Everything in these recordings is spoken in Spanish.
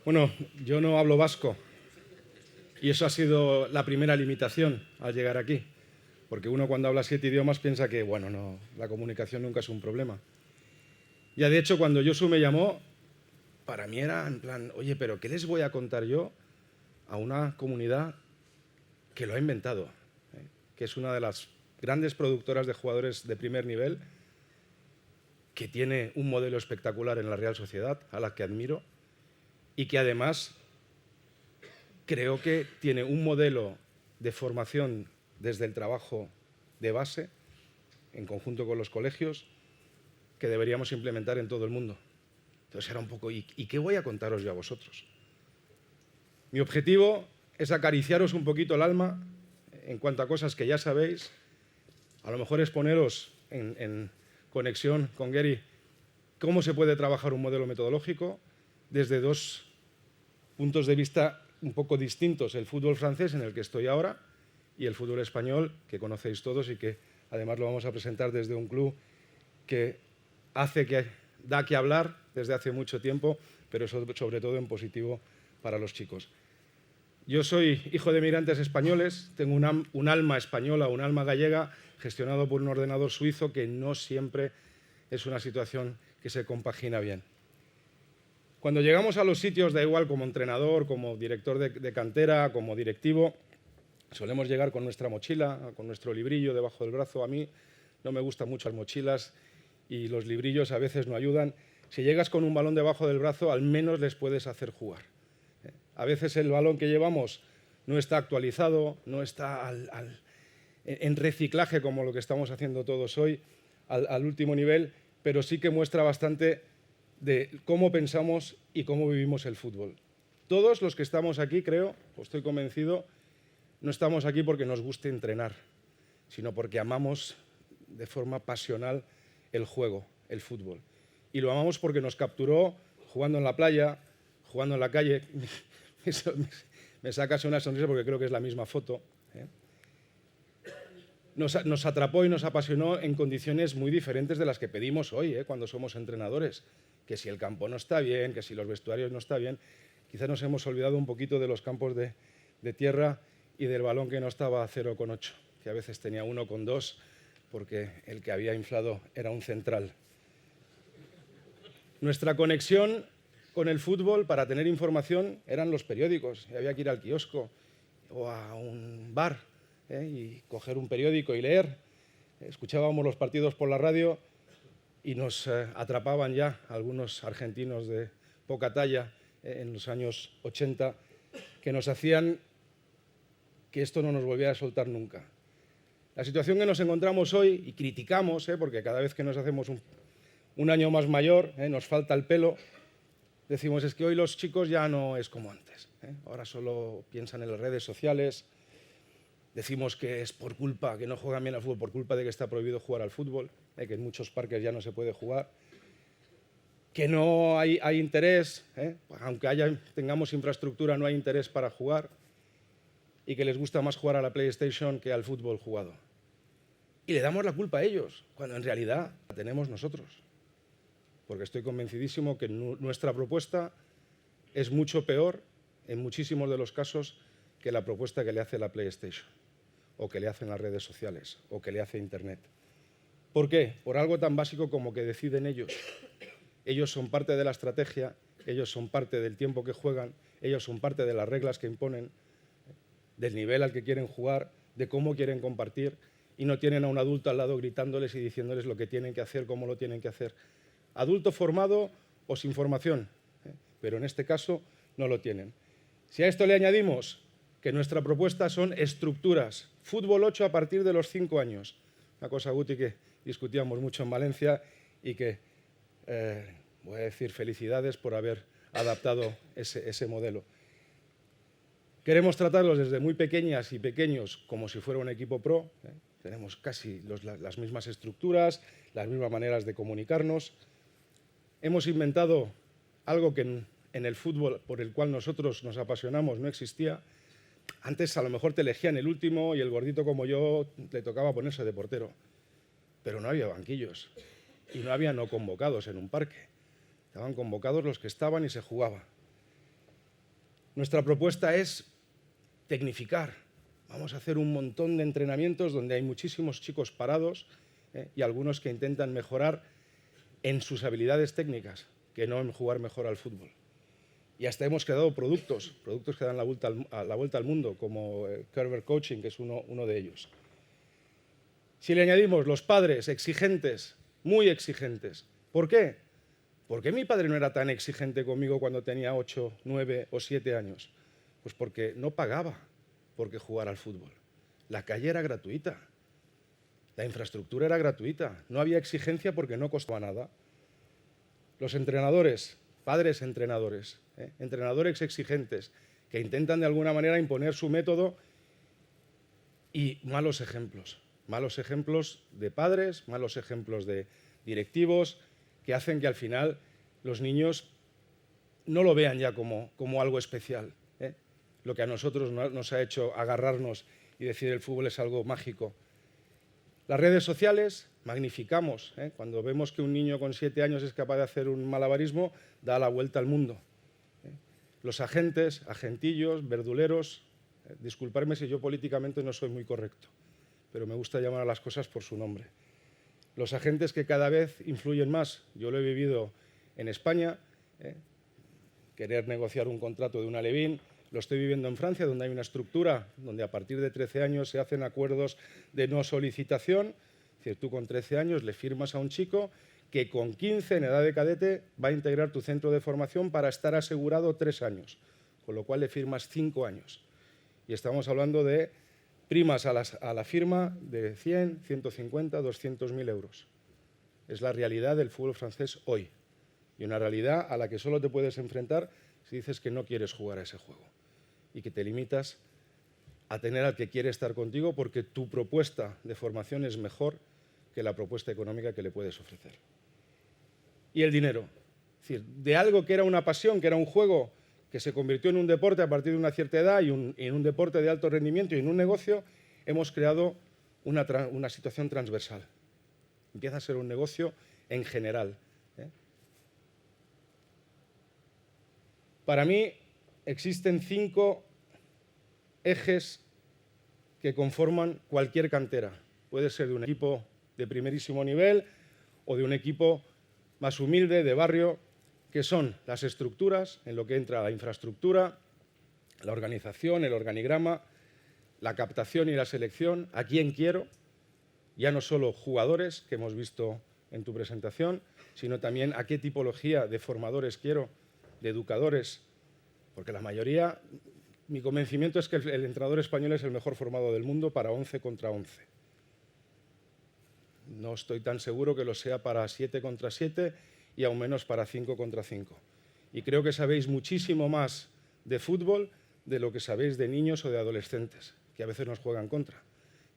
Bueno, yo no hablo vasco y eso ha sido la primera limitación al llegar aquí, porque uno cuando habla 7 idiomas piensa que, bueno, no, la comunicación nunca es un problema. Ya de hecho, cuando Josu me llamó, para mí era en plan, oye, pero ¿qué les voy a contar yo a una comunidad que lo ha inventado? Que es una de las grandes productoras de jugadores de primer nivel, que tiene un modelo espectacular en la Real Sociedad, a la que admiro, y que además creo que tiene un modelo de formación desde el trabajo de base, en conjunto con los colegios, que deberíamos implementar en todo el mundo. Entonces era un poco, ¿y qué voy a contaros yo a vosotros? Mi objetivo es acariciaros un poquito el alma en cuanto a cosas que ya sabéis, a lo mejor es poneros en conexión con Gary cómo se puede trabajar un modelo metodológico desde dos puntos de vista un poco distintos, el fútbol francés en el que estoy ahora y el fútbol español, que conocéis todos y que además lo vamos a presentar desde un club que da que hablar desde hace mucho tiempo, pero sobre todo en positivo para los chicos. Yo soy hijo de migrantes españoles, tengo un alma española, un alma gallega, gestionado por un ordenador suizo, que no siempre es una situación que se compagina bien. Cuando llegamos a los sitios, da igual como entrenador, como director de cantera, como directivo, solemos llegar con nuestra mochila, con nuestro librillo debajo del brazo. A mí no me gustan mucho las mochilas y los librillos a veces no ayudan. Si llegas con un balón debajo del brazo, al menos les puedes hacer jugar. A veces el balón que llevamos no está actualizado, no está en reciclaje como lo que estamos haciendo todos hoy, al último nivel, pero sí que muestra bastante de cómo pensamos y cómo vivimos el fútbol. Todos los que estamos aquí, creo, o estoy convencido, no estamos aquí porque nos guste entrenar, sino porque amamos de forma pasional el juego, el fútbol. Y lo amamos porque nos capturó jugando en la playa, jugando en la calle. Me sacas una sonrisa porque creo que es la misma foto. Nos atrapó y nos apasionó en condiciones muy diferentes de las que pedimos hoy, cuando somos entrenadores. Que si el campo no está bien, que si los vestuarios no están bien. Quizás nos hemos olvidado un poquito de los campos de tierra y del balón que no estaba a 0,8, que a veces tenía 1,2, porque el que había inflado era un central. Nuestra conexión con el fútbol para tener información eran los periódicos. Y había que ir al kiosco o a un bar y coger un periódico y leer. Escuchábamos los partidos por la radio y nos atrapaban ya algunos argentinos de poca talla en los años 80 que nos hacían que esto no nos volviera a soltar nunca. La situación que nos encontramos hoy, y criticamos, porque cada vez que nos hacemos un año más mayor, nos falta el pelo, decimos es que hoy los chicos ya no es como antes. Ahora solo piensan en las redes sociales. Decimos que es por culpa, que no juegan bien al fútbol, por culpa de que está prohibido jugar al fútbol, que en muchos parques ya no se puede jugar, que no hay interés, aunque tengamos infraestructura, no hay interés para jugar, y que les gusta más jugar a la PlayStation que al fútbol jugado. Y le damos la culpa a ellos, cuando en realidad la tenemos nosotros. Porque estoy convencidísimo que nuestra propuesta es mucho peor, en muchísimos de los casos, que la propuesta que le hace la PlayStation, o que le hacen las redes sociales, o que le hace Internet. ¿Por qué? Por algo tan básico como que deciden ellos. Ellos son parte de la estrategia, ellos son parte del tiempo que juegan, ellos son parte de las reglas que imponen, del nivel al que quieren jugar, de cómo quieren compartir, y no tienen a un adulto al lado gritándoles y diciéndoles lo que tienen que hacer, cómo lo tienen que hacer. Adulto formado o sin formación, pero en este caso no lo tienen. Si a esto le añadimos que nuestra propuesta son estructuras, fútbol 8 a partir de los 5 años, una cosa, Guti, que discutíamos mucho en Valencia y que, voy a decir, felicidades por haber adaptado ese modelo. Queremos tratarlos desde muy pequeñas y pequeños como si fuera un equipo pro. Tenemos casi las mismas estructuras, las mismas maneras de comunicarnos. Hemos inventado algo que en el fútbol por el cual nosotros nos apasionamos no existía. Antes a lo mejor te elegían el último y el gordito como yo le tocaba ponerse de portero. Pero no había banquillos y no había no convocados en un parque. Estaban convocados los que estaban y se jugaba. Nuestra propuesta es tecnificar. Vamos a hacer un montón de entrenamientos donde hay muchísimos chicos parados y algunos que intentan mejorar en sus habilidades técnicas, que no en jugar mejor al fútbol. Y hasta hemos creado productos que dan la vuelta al mundo, como Kerber Coaching, que es uno de ellos. Si le añadimos los padres exigentes, muy exigentes, ¿por qué? ¿Por qué mi padre no era tan exigente conmigo cuando tenía 8, 9 o 7 años? Pues porque no pagaba porque jugar al fútbol. La calle era gratuita, la infraestructura era gratuita, no había exigencia porque no costaba nada. Los entrenadores, padres entrenadores, entrenadores exigentes, que intentan de alguna manera imponer su método, y malos ejemplos de padres, malos ejemplos de directivos, que hacen que al final los niños no lo vean ya como algo especial, lo que a nosotros nos ha hecho agarrarnos y decir el fútbol es algo mágico. Las redes sociales, magnificamos, cuando vemos que un niño con 7 años es capaz de hacer un malabarismo, da la vuelta al mundo. Los agentes, agentillos, verduleros, disculparme si yo políticamente no soy muy correcto, pero me gusta llamar a las cosas por su nombre. Los agentes que cada vez influyen más, yo lo he vivido en España, querer negociar un contrato de un alevín, lo estoy viviendo en Francia, donde hay una estructura donde a partir de 13 años se hacen acuerdos de no solicitación. Es decir, tú con 13 años le firmas a un chico que con 15, en edad de cadete, va a integrar tu centro de formación para estar asegurado 3 años, con lo cual le firmas 5 años. Y estamos hablando de primas a la firma de 100, 150, 200.000 euros. Es la realidad del fútbol francés hoy, y una realidad a la que solo te puedes enfrentar si dices que no quieres jugar a ese juego y que te limitas a tener al que quiere estar contigo porque tu propuesta de formación es mejor que la propuesta económica que le puedes ofrecer. Y el dinero. Es decir, de algo que era una pasión, que era un juego, que se convirtió en un deporte a partir de una cierta edad y en un deporte de alto rendimiento y en un negocio, hemos creado una situación transversal. Empieza a ser un negocio en general. Para mí existen 5 ejes que conforman cualquier cantera. Puede ser de un equipo de primerísimo nivel o de un equipo más humilde, de barrio, que son las estructuras, en lo que entra la infraestructura, la organización, el organigrama, la captación y la selección, a quién quiero, ya no solo jugadores, que hemos visto en tu presentación, sino también a qué tipología de formadores quiero, de educadores, porque la mayoría, mi convencimiento es que el entrenador español es el mejor formado del mundo para 11 contra 11. No estoy tan seguro que lo sea para 7 contra 7 y aún menos para 5 contra 5. Y creo que sabéis muchísimo más de fútbol de lo que sabéis de niños o de adolescentes, que a veces nos juegan contra,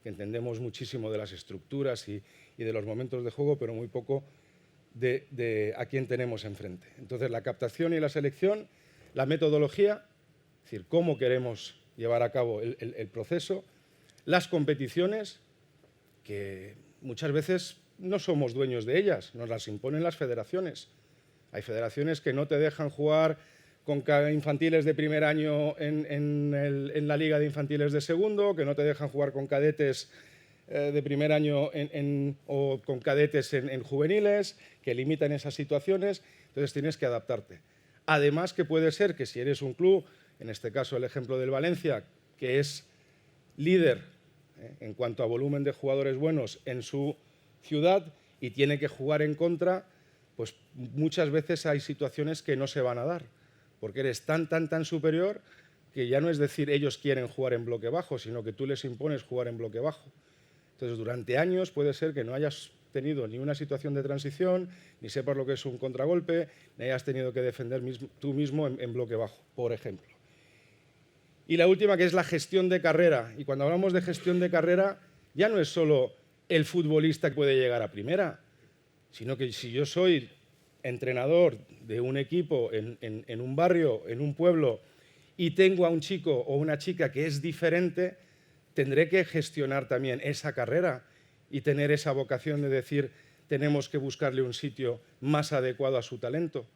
que entendemos muchísimo de las estructuras y de los momentos de juego, pero muy poco de a quién tenemos enfrente. Entonces, la captación y la selección, la metodología, es decir, cómo queremos llevar a cabo el proceso, las competiciones, que muchas veces no somos dueños de ellas, nos las imponen las federaciones. Hay federaciones que no te dejan jugar con infantiles de primer año en la liga de infantiles de segundo, que no te dejan jugar con cadetes de primer año o con cadetes en juveniles, que limitan esas situaciones, entonces tienes que adaptarte. Además que puede ser que si eres un club, en este caso el ejemplo del Valencia, que es líder en cuanto a volumen de jugadores buenos en su ciudad y tiene que jugar en contra, pues muchas veces hay situaciones que no se van a dar, porque eres tan superior que ya no es decir ellos quieren jugar en bloque bajo, sino que tú les impones jugar en bloque bajo. Entonces, durante años puede ser que no hayas tenido ni una situación de transición, ni sepas lo que es un contragolpe, ni hayas tenido que defender tú mismo en bloque bajo, por ejemplo. Y la última, que es la gestión de carrera. Y cuando hablamos de gestión de carrera, ya no es solo el futbolista que puede llegar a primera, sino que si yo soy entrenador de un equipo en un barrio, en un pueblo, y tengo a un chico o una chica que es diferente, tendré que gestionar también esa carrera y tener esa vocación de decir, tenemos que buscarle un sitio más adecuado a su talento,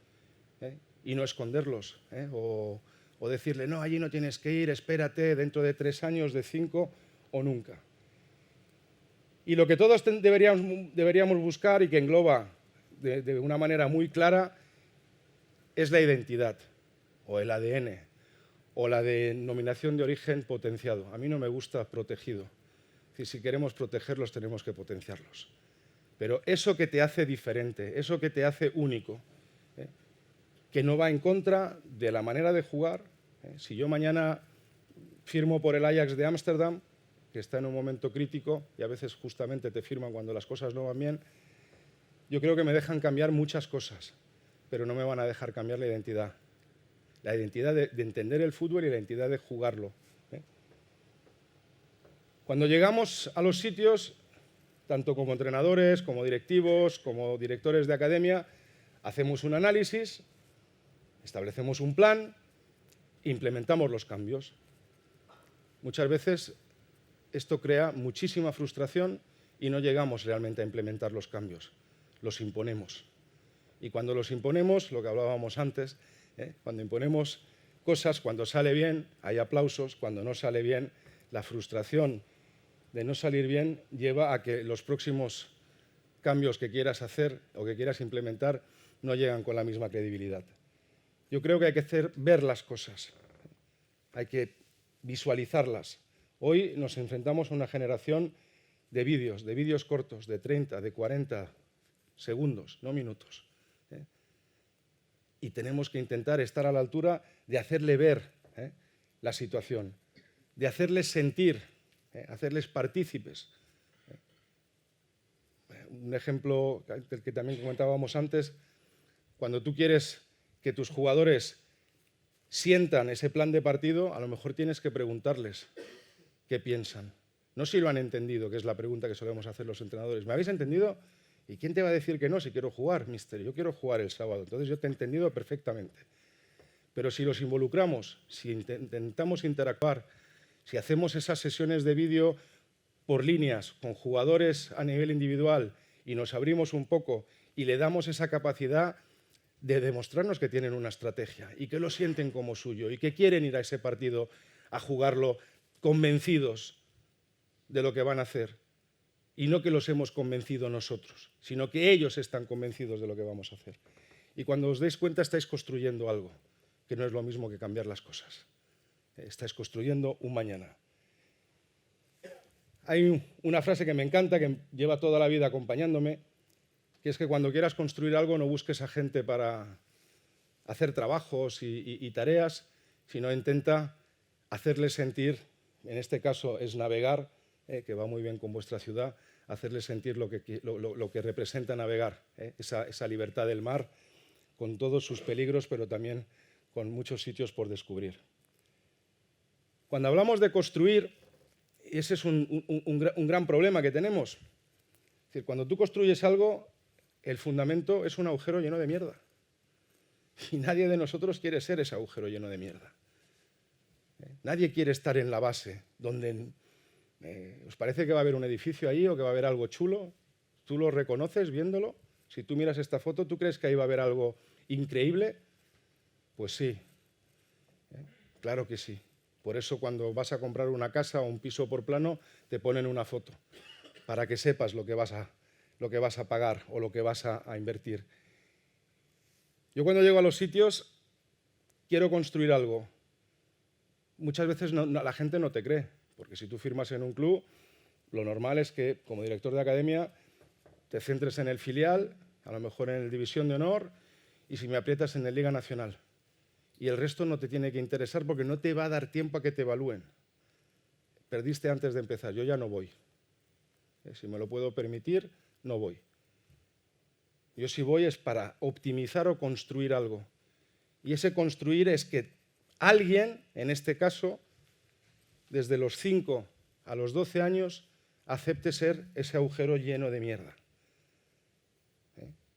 y no esconderlos, o o decirle, no, allí no tienes que ir, espérate, dentro de 3 años, de 5 o nunca. Y lo que todos deberíamos buscar y que engloba de una manera muy clara es la identidad, o el ADN, o la denominación de origen potenciado. A mí no me gusta protegido. Es decir, si queremos protegerlos, tenemos que potenciarlos. Pero eso que te hace diferente, eso que te hace único, que no va en contra de la manera de jugar. Si yo mañana firmo por el Ajax de Ámsterdam, que está en un momento crítico y a veces justamente te firman cuando las cosas no van bien, yo creo que me dejan cambiar muchas cosas, pero no me van a dejar cambiar la identidad. La identidad de entender el fútbol y la identidad de jugarlo. Cuando llegamos a los sitios, tanto como entrenadores, como directivos, como directores de academia, hacemos un análisis, establecemos un plan, implementamos los cambios. Muchas veces esto crea muchísima frustración y no llegamos realmente a implementar los cambios, los imponemos. Y cuando los imponemos, lo que hablábamos antes, cuando imponemos cosas, cuando sale bien, hay aplausos, cuando no sale bien, la frustración de no salir bien lleva a que los próximos cambios que quieras hacer o que quieras implementar no llegan con la misma credibilidad. Yo creo que hay que hacer ver las cosas, hay que visualizarlas. Hoy nos enfrentamos a una generación de vídeos cortos, de 30, de 40 segundos, no minutos. Y tenemos que intentar estar a la altura de hacerle ver la situación, de hacerles sentir, hacerles partícipes. Un ejemplo del que también comentábamos antes, cuando tú quieres que tus jugadores sientan ese plan de partido, a lo mejor tienes que preguntarles qué piensan. No si lo han entendido, que es la pregunta que solemos hacer los entrenadores. ¿Me habéis entendido? ¿Y quién te va a decir que no si quiero jugar, mister? Yo quiero jugar el sábado, entonces yo te he entendido perfectamente. Pero si los involucramos, si intentamos interactuar, si hacemos esas sesiones de vídeo por líneas con jugadores a nivel individual y nos abrimos un poco y le damos esa capacidad de demostrarnos que tienen una estrategia y que lo sienten como suyo y que quieren ir a ese partido a jugarlo convencidos de lo que van a hacer y no que los hemos convencido nosotros, sino que ellos están convencidos de lo que vamos a hacer. Y cuando os deis cuenta estáis construyendo algo, que no es lo mismo que cambiar las cosas. Estáis construyendo un mañana. Hay una frase que me encanta, que lleva toda la vida acompañándome, que es que cuando quieras construir algo no busques a gente para hacer trabajos y tareas, sino intenta hacerles sentir, en este caso es navegar, que va muy bien con vuestra ciudad, hacerles sentir lo que representa navegar, esa libertad del mar, con todos sus peligros, pero también con muchos sitios por descubrir. Cuando hablamos de construir, ese es un gran problema que tenemos. Es decir, cuando tú construyes algo, el fundamento es un agujero lleno de mierda. Y nadie de nosotros quiere ser ese agujero lleno de mierda. Nadie quiere estar en la base, donde ¿os parece que va a haber un edificio ahí o que va a haber algo chulo? ¿Tú lo reconoces viéndolo? Si tú miras esta foto, ¿tú crees que ahí va a haber algo increíble? Pues sí, claro que sí. Por eso cuando vas a comprar una casa o un piso por plano, te ponen una foto, para que sepas lo que vas a pagar o lo que vas a invertir. Yo cuando llego a los sitios, quiero construir algo. Muchas veces la gente no te cree, porque si tú firmas en un club, lo normal es que, como director de academia, te centres en el filial, a lo mejor en el División de Honor, y si me aprietas en el Liga Nacional. Y el resto no te tiene que interesar porque no te va a dar tiempo a que te evalúen. Perdiste antes de empezar, yo ya no voy. Si me lo puedo permitir, no voy. Yo si voy es para optimizar o construir algo. Y ese construir es que alguien, en este caso, desde los 5 a los 12 años, acepte ser ese agujero lleno de mierda.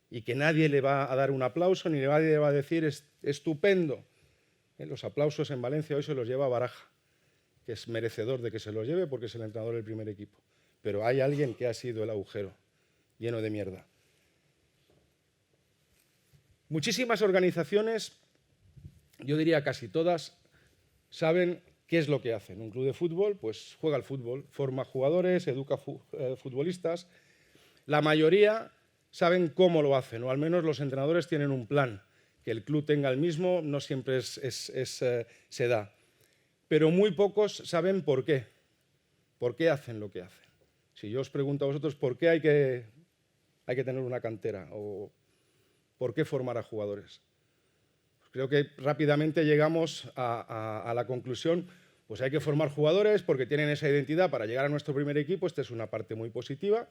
Y que nadie le va a dar un aplauso, ni nadie le va a decir estupendo. Los aplausos en Valencia hoy se los lleva Baraja, que es merecedor de que se los lleve porque es el entrenador del primer equipo. Pero hay alguien que ha sido el agujero lleno de mierda. Muchísimas organizaciones, yo diría casi todas, saben qué es lo que hacen. Un club de fútbol pues juega al fútbol, forma jugadores, educa futbolistas. La mayoría saben cómo lo hacen, o al menos los entrenadores tienen un plan. Que el club tenga el mismo no siempre se da. Pero muy pocos saben por qué. ¿Por qué hacen lo que hacen? Si yo os pregunto a vosotros por qué hay que tener una cantera o por qué formar a jugadores, pues creo que rápidamente llegamos a la conclusión, pues hay que formar jugadores porque tienen esa identidad para llegar a nuestro primer equipo, esta es una parte muy positiva,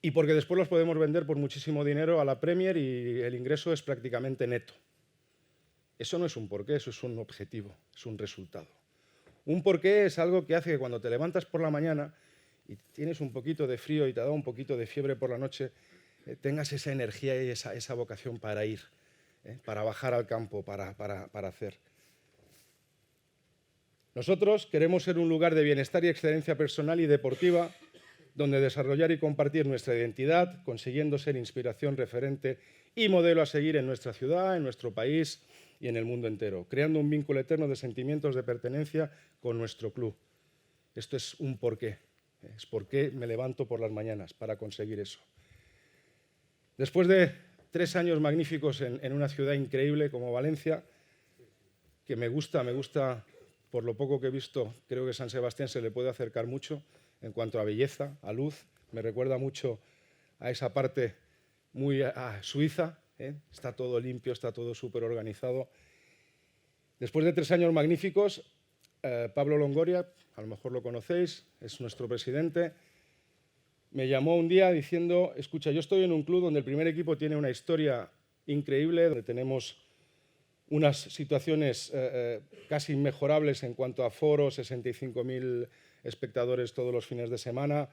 y porque después los podemos vender por muchísimo dinero a la Premier y el ingreso es prácticamente neto. Eso no es un porqué, eso es un objetivo, es un resultado. Un porqué es algo que hace que cuando te levantas por la mañana y tienes un poquito de frío y te da un poquito de fiebre por la noche, tengas esa energía y esa vocación para ir, para bajar al campo, para hacer. Nosotros queremos ser un lugar de bienestar y excelencia personal y deportiva donde desarrollar y compartir nuestra identidad, consiguiendo ser inspiración, referente y modelo a seguir en nuestra ciudad, en nuestro país y en el mundo entero, creando un vínculo eterno de sentimientos de pertenencia con nuestro club. Esto es un porqué, es por qué me levanto por las mañanas, para conseguir eso. Después de 3 años magníficos en una ciudad increíble como Valencia, que me gusta por lo poco que he visto, creo que San Sebastián se le puede acercar mucho en cuanto a belleza, a luz, me recuerda mucho a esa parte muy suiza, está todo limpio, está todo súper organizado. Después de 3 años magníficos, Pablo Longoria, a lo mejor lo conocéis, es nuestro presidente, me llamó un día diciendo, escucha, yo estoy en un club donde el primer equipo tiene una historia increíble, donde tenemos unas situaciones casi inmejorables en cuanto a foro, 65.000 espectadores todos los fines de semana,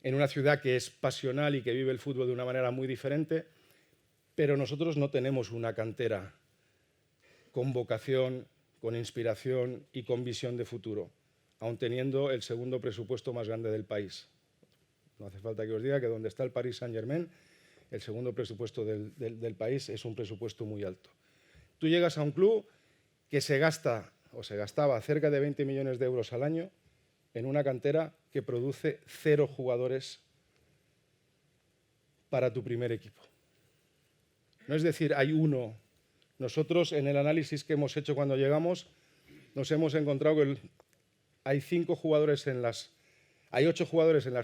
en una ciudad que es pasional y que vive el fútbol de una manera muy diferente, pero nosotros no tenemos una cantera con vocación, con inspiración y con visión de futuro, aun teniendo el segundo presupuesto más grande del país. No hace falta que os diga que donde está el Paris Saint-Germain, el segundo presupuesto del país es un presupuesto muy alto. Tú llegas a un club que se gastaba cerca de 20 millones de euros al año en una cantera que produce 0 jugadores para tu primer equipo. No es decir, hay uno. Nosotros, en el análisis que hemos hecho cuando llegamos, nos hemos encontrado que hay 8 jugadores en las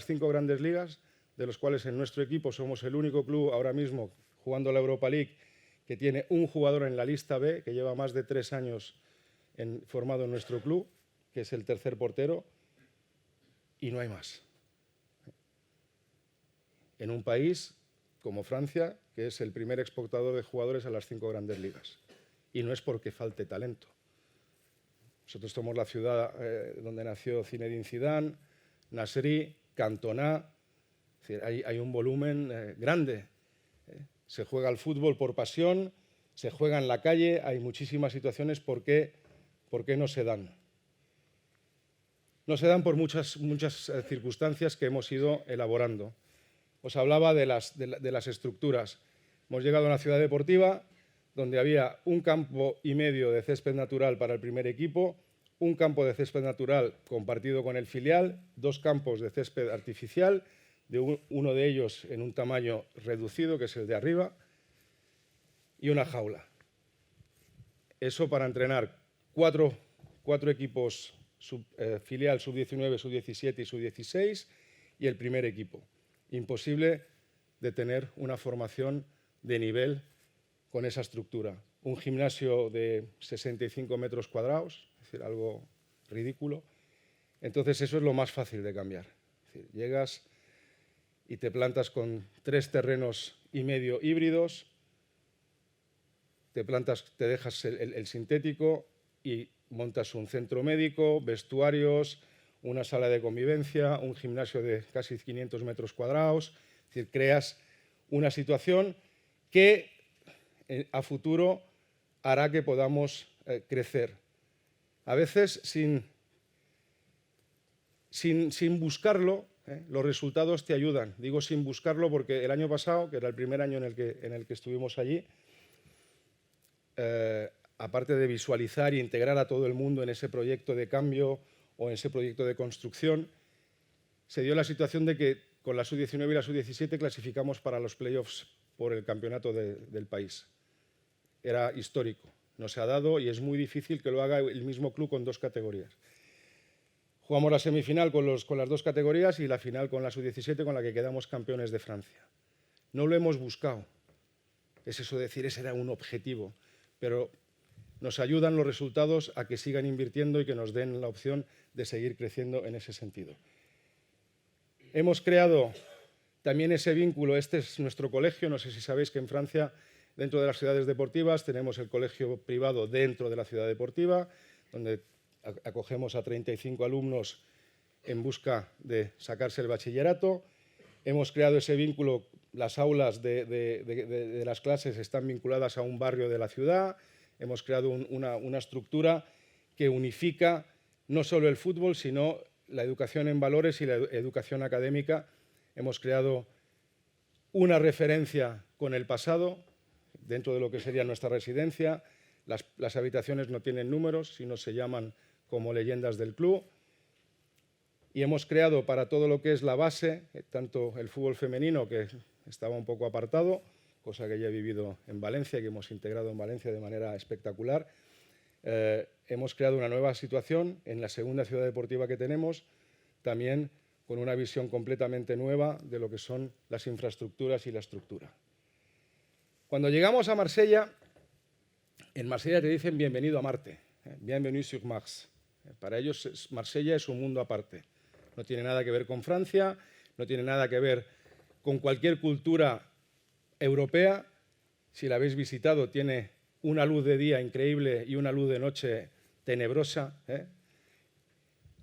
5 grandes ligas, de los cuales en nuestro equipo somos el único club ahora mismo jugando la Europa League que tiene un jugador en la lista B, que lleva más de 3 años formado en nuestro club, que es el tercer portero, y no hay más. En un país como Francia, que es el primer exportador de jugadores a las 5 grandes ligas. Y no es porque falte talento. Nosotros somos la ciudad donde nació Zinedine Zidane, Nasri, Cantona. Es decir, hay un volumen grande. Se juega al fútbol por pasión, se juega en la calle, hay muchísimas situaciones por qué no se dan. No se dan por muchas circunstancias que hemos ido elaborando. Os hablaba de las estructuras. Hemos llegado a una ciudad deportiva donde había 1,5 campo de césped natural para el primer equipo, 1 campo de césped natural compartido con el filial, 2 campos de césped artificial, uno de ellos en un tamaño reducido, que es el de arriba, y una jaula. Eso para entrenar 4 equipos filial, sub-19, sub-17 y sub-16 y el primer equipo. Imposible de tener una formación de nivel con esa estructura. Un gimnasio de 65 metros cuadrados, es decir, algo ridículo. Entonces eso es lo más fácil de cambiar. Es decir, llegas y te plantas con 3 terrenos y medio híbridos, te dejas el sintético y montas un centro médico, vestuarios, una sala de convivencia, un gimnasio de casi 500 metros cuadrados. Es decir, creas una situación que a futuro hará que podamos crecer. A veces sin buscarlo, los resultados te ayudan. Digo sin buscarlo porque el año pasado, que era el primer año en el que estuvimos allí, aparte de visualizar e integrar a todo el mundo en ese proyecto de cambio o en ese proyecto de construcción, se dio la situación de que con la sub-19 y la sub-17 clasificamos para los playoffs por el campeonato del país. Era histórico, no se ha dado y es muy difícil que lo haga el mismo club con dos categorías. Jugamos la semifinal con las dos categorías y la final con la sub-17 con la que quedamos campeones de Francia. No lo hemos buscado, es eso de decir, ese era un objetivo, pero nos ayudan los resultados a que sigan invirtiendo y que nos den la opción de seguir creciendo en ese sentido. Hemos creado también ese vínculo, este es nuestro colegio, no sé si sabéis que en Francia, dentro de las ciudades deportivas, tenemos el colegio privado dentro de la ciudad deportiva, donde acogemos a 35 alumnos en busca de sacarse el bachillerato. Hemos creado ese vínculo, las aulas de las clases están vinculadas a un barrio de la ciudad, hemos creado una estructura que unifica no solo el fútbol, sino la educación en valores y la educación académica. Hemos creado una referencia con el pasado dentro de lo que sería nuestra residencia. Las habitaciones no tienen números, sino se llaman como leyendas del club. Y hemos creado para todo lo que es la base, tanto el fútbol femenino, que estaba un poco apartado, cosa que ya he vivido en Valencia, que hemos integrado en Valencia de manera espectacular. Hemos creado una nueva situación en la segunda ciudad deportiva que tenemos, también con una visión completamente nueva de lo que son las infraestructuras y la estructura. Cuando llegamos a Marsella, en Marsella te dicen bienvenido a Marte, bienvenue sur Mars. Para ellos Marsella es un mundo aparte. No tiene nada que ver con Francia, no tiene nada que ver con cualquier cultura europea. Si la habéis visitado, tiene una luz de día increíble y una luz de noche tenebrosa.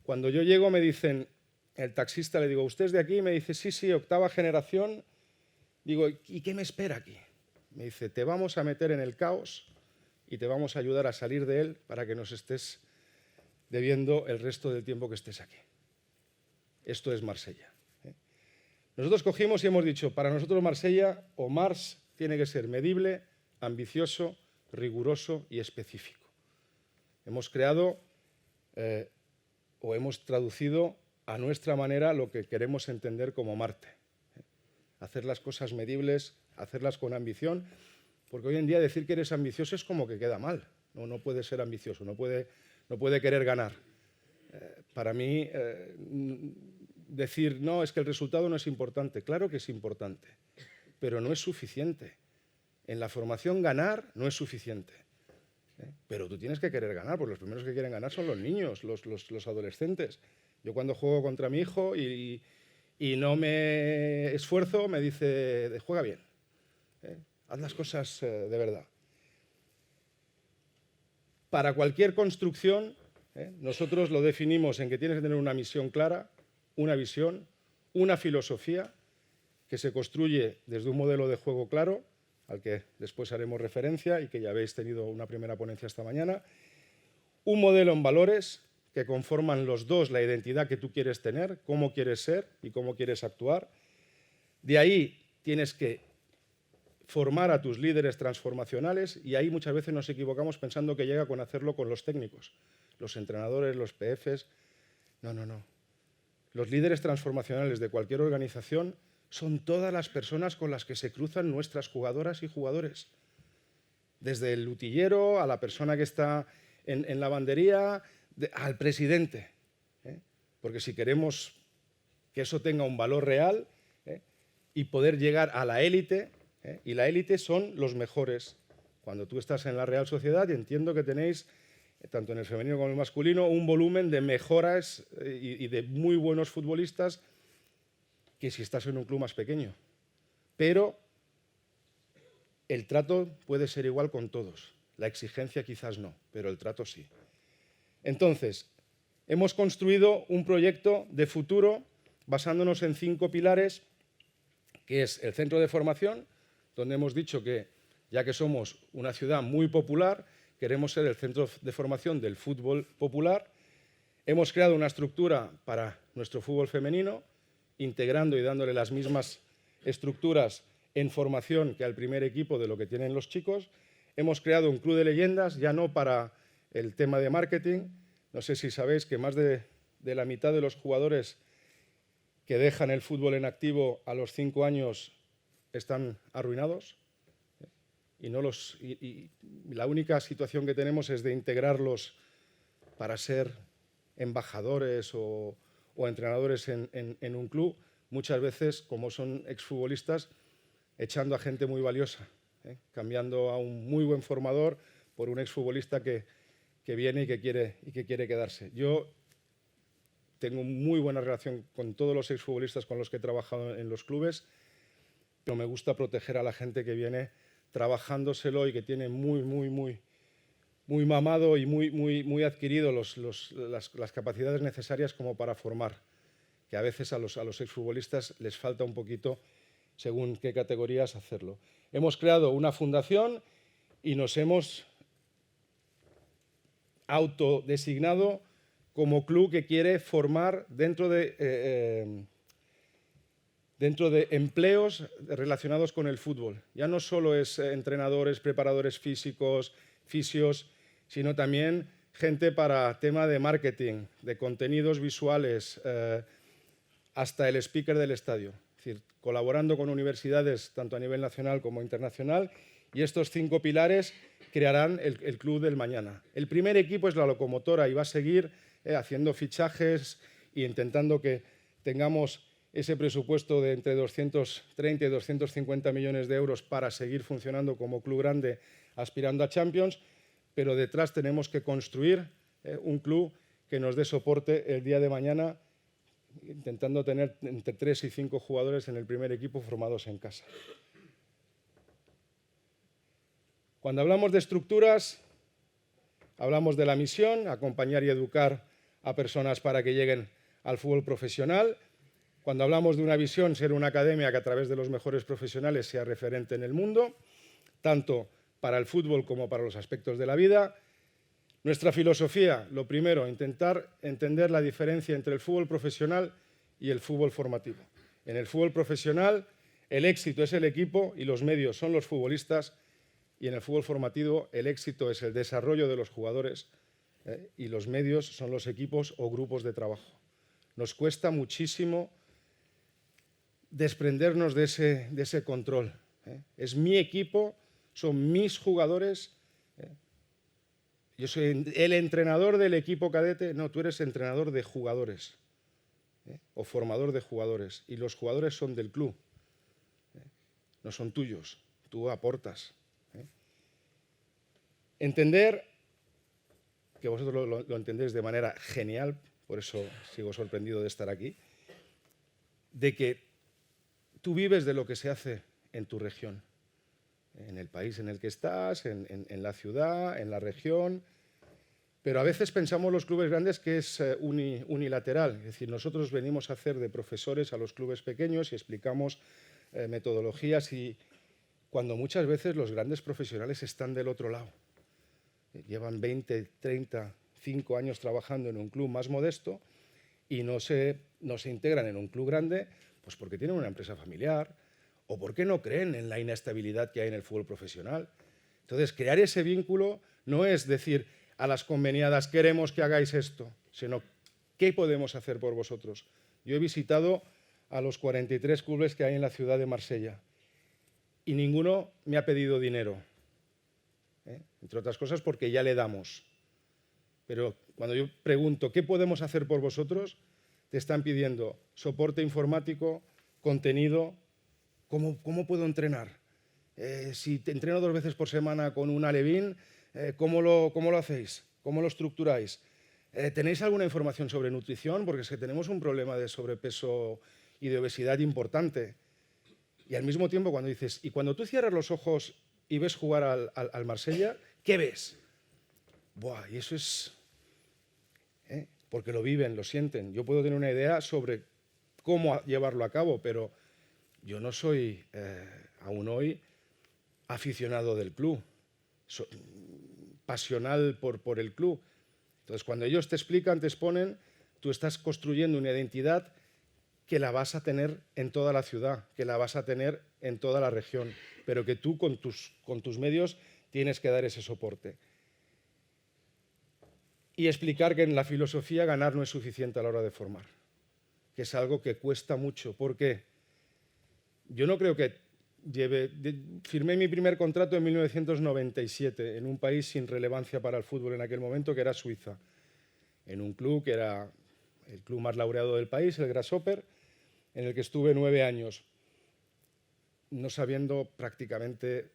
Cuando yo llego me dicen, el taxista le digo, ¿usted es de aquí? Me dice, sí, sí, octava generación. Digo, ¿y qué me espera aquí? Me dice, te vamos a meter en el caos y te vamos a ayudar a salir de él para que nos estés debiendo el resto del tiempo que estés aquí. Esto es Marsella. Nosotros cogimos y hemos dicho, para nosotros Marsella o Mars tiene que ser medible, ambicioso, riguroso y específico. Hemos creado o hemos traducido a nuestra manera lo que queremos entender como Marte. Hacer las cosas medibles, hacerlas con ambición, porque hoy en día decir que eres ambicioso es como que queda mal. No puede ser ambicioso, no puede querer ganar. Para mí, decir, no, es que el resultado no es importante. Claro que es importante, pero no es suficiente. En la formación ganar no es suficiente. Pero tú tienes que querer ganar, porque los primeros que quieren ganar son los niños, los adolescentes. Yo cuando juego contra mi hijo y no me esfuerzo, me dice, juega bien, haz las cosas de verdad. Para cualquier construcción, nosotros lo definimos en que tienes que tener una misión clara, una visión, una filosofía que se construye desde un modelo de juego claro, al que después haremos referencia y que ya habéis tenido una primera ponencia esta mañana, un modelo en valores que conforman los dos la identidad que tú quieres tener, cómo quieres ser y cómo quieres actuar. De ahí tienes que formar a tus líderes transformacionales y ahí muchas veces nos equivocamos pensando que llega con hacerlo con los técnicos, los entrenadores, los PFs. No. Los líderes transformacionales de cualquier organización son todas las personas con las que se cruzan nuestras jugadoras y jugadores. Desde el utillero a la persona que está en lavandería, al presidente. Porque si queremos que eso tenga un valor real y poder llegar a la élite, y la élite son los mejores. Cuando tú estás en la Real Sociedad, y entiendo que tenéis, tanto en el femenino como en el masculino, un volumen de mejoras y de muy buenos futbolistas que si estás en un club más pequeño. Pero el trato puede ser igual con todos. La exigencia quizás no, pero el trato sí. Entonces, hemos construido un proyecto de futuro basándonos en 5 pilares, que es el centro de formación, donde hemos dicho que, ya que somos una ciudad muy popular, queremos ser el centro de formación del fútbol popular. Hemos creado una estructura para nuestro fútbol femenino, integrando y dándole las mismas estructuras en formación que al primer equipo de lo que tienen los chicos. Hemos creado un club de leyendas, ya no para el tema de marketing. No sé si sabéis que más de la mitad de los jugadores que dejan el fútbol en activo a los 5 años están arruinados. Y la única situación que tenemos es de integrarlos para ser embajadores o entrenadores en un club, muchas veces, como son exfutbolistas, echando a gente muy valiosa, cambiando a un muy buen formador por un exfutbolista que viene y que quiere quedarse. Yo tengo muy buena relación con todos los exfutbolistas con los que he trabajado en los clubes, pero me gusta proteger a la gente que viene trabajándoselo y que tiene muy mamado y muy adquirido las capacidades necesarias como para formar, que a veces a los exfutbolistas les falta un poquito, según qué categorías, hacerlo. Hemos creado una fundación y nos hemos autodesignado como club que quiere formar dentro de empleos relacionados con el fútbol. Ya no solo es entrenadores, preparadores físicos, fisios, sino también gente para tema de marketing, de contenidos visuales, hasta el speaker del estadio. Es decir, colaborando con universidades tanto a nivel nacional como internacional, y estos 5 pilares crearán el club del mañana. El primer equipo es la locomotora y va a seguir haciendo fichajes e intentando que tengamos ese presupuesto de entre 230 y 250 millones de euros para seguir funcionando como club grande aspirando a Champions, pero detrás tenemos que construir un club que nos dé soporte el día de mañana, intentando tener entre 3 y 5 jugadores en el primer equipo formados en casa. Cuando hablamos de estructuras, hablamos de la misión, acompañar y educar a personas para que lleguen al fútbol profesional. Cuando hablamos de una visión, ser una academia que a través de los mejores profesionales sea referente en el mundo, tanto para el fútbol como para los aspectos de la vida. Nuestra filosofía, lo primero, intentar entender la diferencia entre el fútbol profesional y el fútbol formativo. En el fútbol profesional, el éxito es el equipo y los medios son los futbolistas, y en el fútbol formativo el éxito es el desarrollo de los jugadores y los medios son los equipos o grupos de trabajo. Nos cuesta muchísimo desprendernos de ese control. Es mi equipo, son mis jugadores. Yo soy el entrenador del equipo cadete. No, tú eres entrenador de jugadores o formador de jugadores. Y los jugadores son del club, no son tuyos. Tú aportas. Entender, que vosotros lo entendéis de manera genial, por eso sigo sorprendido de estar aquí, de que tú vives de lo que se hace en tu región, en el país en el que estás, en la ciudad, en la región, pero a veces pensamos los clubes grandes que es unilateral, es decir, nosotros venimos a hacer de profesores a los clubes pequeños y explicamos metodologías, y cuando muchas veces los grandes profesionales están del otro lado. Llevan 20, 30, 5 años trabajando en un club más modesto y no se integran en un club grande, pues porque tienen una empresa familiar o porque no creen en la inestabilidad que hay en el fútbol profesional. Entonces, crear ese vínculo no es decir a las conveniadas queremos que hagáis esto, sino qué podemos hacer por vosotros. Yo he visitado a los 43 clubes que hay en la ciudad de Marsella y ninguno me ha pedido dinero. Entre otras cosas porque ya le damos. Pero cuando yo pregunto ¿qué podemos hacer por vosotros?, te están pidiendo soporte informático, contenido. ¿Cómo puedo entrenar? Si te entreno 2 veces por semana con un alevín, ¿cómo lo hacéis? ¿Cómo lo estructuráis? ¿Tenéis alguna información sobre nutrición? Porque es que tenemos un problema de sobrepeso y de obesidad importante. Y al mismo tiempo cuando dices, y cuando tú cierras los ojos y ves jugar al Marsella, ¿qué ves? Buah, y eso es... porque lo viven, lo sienten. Yo puedo tener una idea sobre cómo llevarlo a cabo, pero yo no soy, aún hoy, aficionado del club, pasional por el club. Entonces, cuando ellos te explican, te exponen, tú estás construyendo una identidad que la vas a tener en toda la ciudad, que la vas a tener en toda la región, pero que tú con tus medios tienes que dar ese soporte. Y explicar que en la filosofía ganar no es suficiente a la hora de formar, que es algo que cuesta mucho, porque yo no creo que firmé mi primer contrato en 1997 en un país sin relevancia para el fútbol en aquel momento, que era Suiza, en un club que era el club más laureado del país, el Grasshopper, en el que estuve 9 años, no sabiendo prácticamente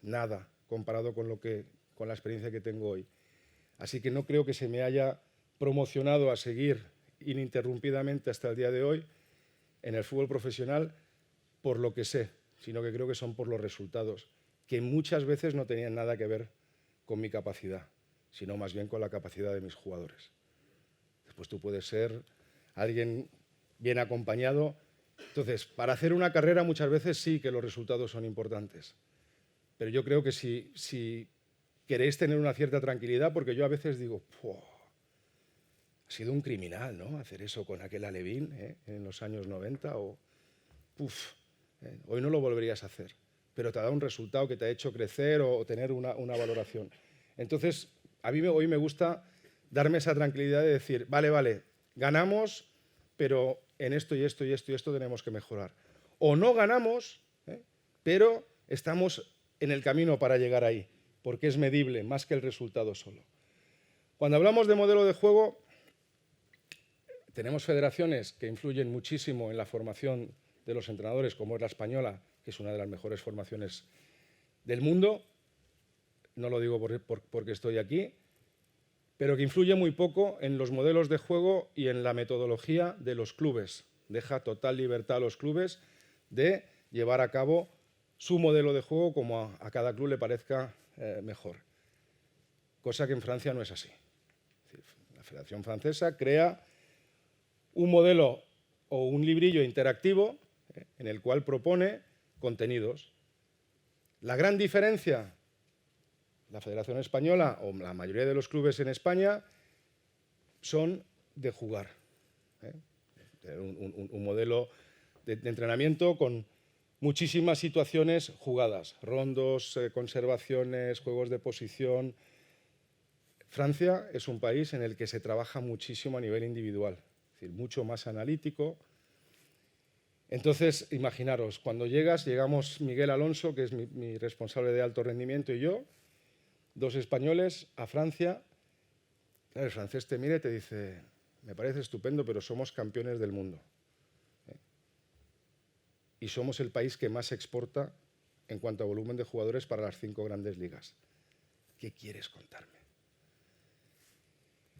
nada comparado con la experiencia que tengo hoy. Así que no creo que se me haya promocionado a seguir ininterrumpidamente hasta el día de hoy en el fútbol profesional por lo que sé, sino que creo que son por los resultados, que muchas veces no tenían nada que ver con mi capacidad, sino más bien con la capacidad de mis jugadores. Después tú puedes ser alguien bien acompañado. Entonces, para hacer una carrera muchas veces sí que los resultados son importantes, pero yo creo que si queréis tener una cierta tranquilidad, porque yo a veces digo, ha sido un criminal, ¿no? Hacer eso con aquel Alevín en los años 90 hoy no lo volverías a hacer, pero te ha dado un resultado que te ha hecho crecer o tener una valoración. Entonces, a mí hoy me gusta darme esa tranquilidad de decir, vale, ganamos, pero en esto y esto y esto y esto tenemos que mejorar. O no ganamos, pero estamos en el camino para llegar ahí, porque es medible más que el resultado solo. Cuando hablamos de modelo de juego, tenemos federaciones que influyen muchísimo en la formación de los entrenadores, como es la española, que es una de las mejores formaciones del mundo. No lo digo porque estoy aquí, pero que influye muy poco en los modelos de juego y en la metodología de los clubes. Deja total libertad a los clubes de llevar a cabo su modelo de juego como a cada club le parezca mejor. Cosa que en Francia no es así. La Federación Francesa crea un modelo o un librillo interactivo en el cual propone contenidos. La gran diferencia, la Federación Española o la mayoría de los clubes en España son de jugar. Un modelo de entrenamiento con muchísimas situaciones jugadas, rondos, conservaciones, juegos de posición. Francia es un país en el que se trabaja muchísimo a nivel individual, es decir, mucho más analítico. Entonces, imaginaros, cuando llegamos Miguel Alonso, que es mi responsable de alto rendimiento, y yo, 2 españoles, a Francia. Claro, el francés te mira y te dice, me parece estupendo, pero somos campeones del mundo. Y somos el país que más exporta en cuanto a volumen de jugadores para las 5 grandes ligas. ¿Qué quieres contarme?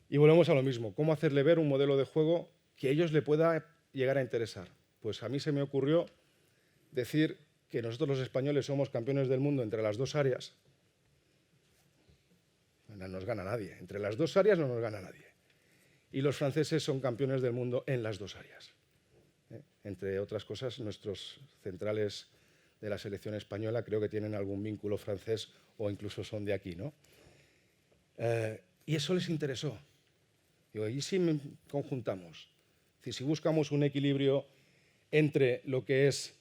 Y volvemos a lo mismo, ¿cómo hacerle ver un modelo de juego que a ellos le pueda llegar a interesar? Pues a mí se me ocurrió decir que nosotros los españoles somos campeones del mundo entre las 2 áreas. No nos gana nadie. Entre las 2 áreas no nos gana nadie. Y los franceses son campeones del mundo en las 2 áreas. Entre otras cosas, nuestros centrales de la selección española creo que tienen algún vínculo francés o incluso son de aquí, ¿no? Y eso les interesó. Digo, ¿y si conjuntamos? Es decir, si buscamos un equilibrio entre lo que es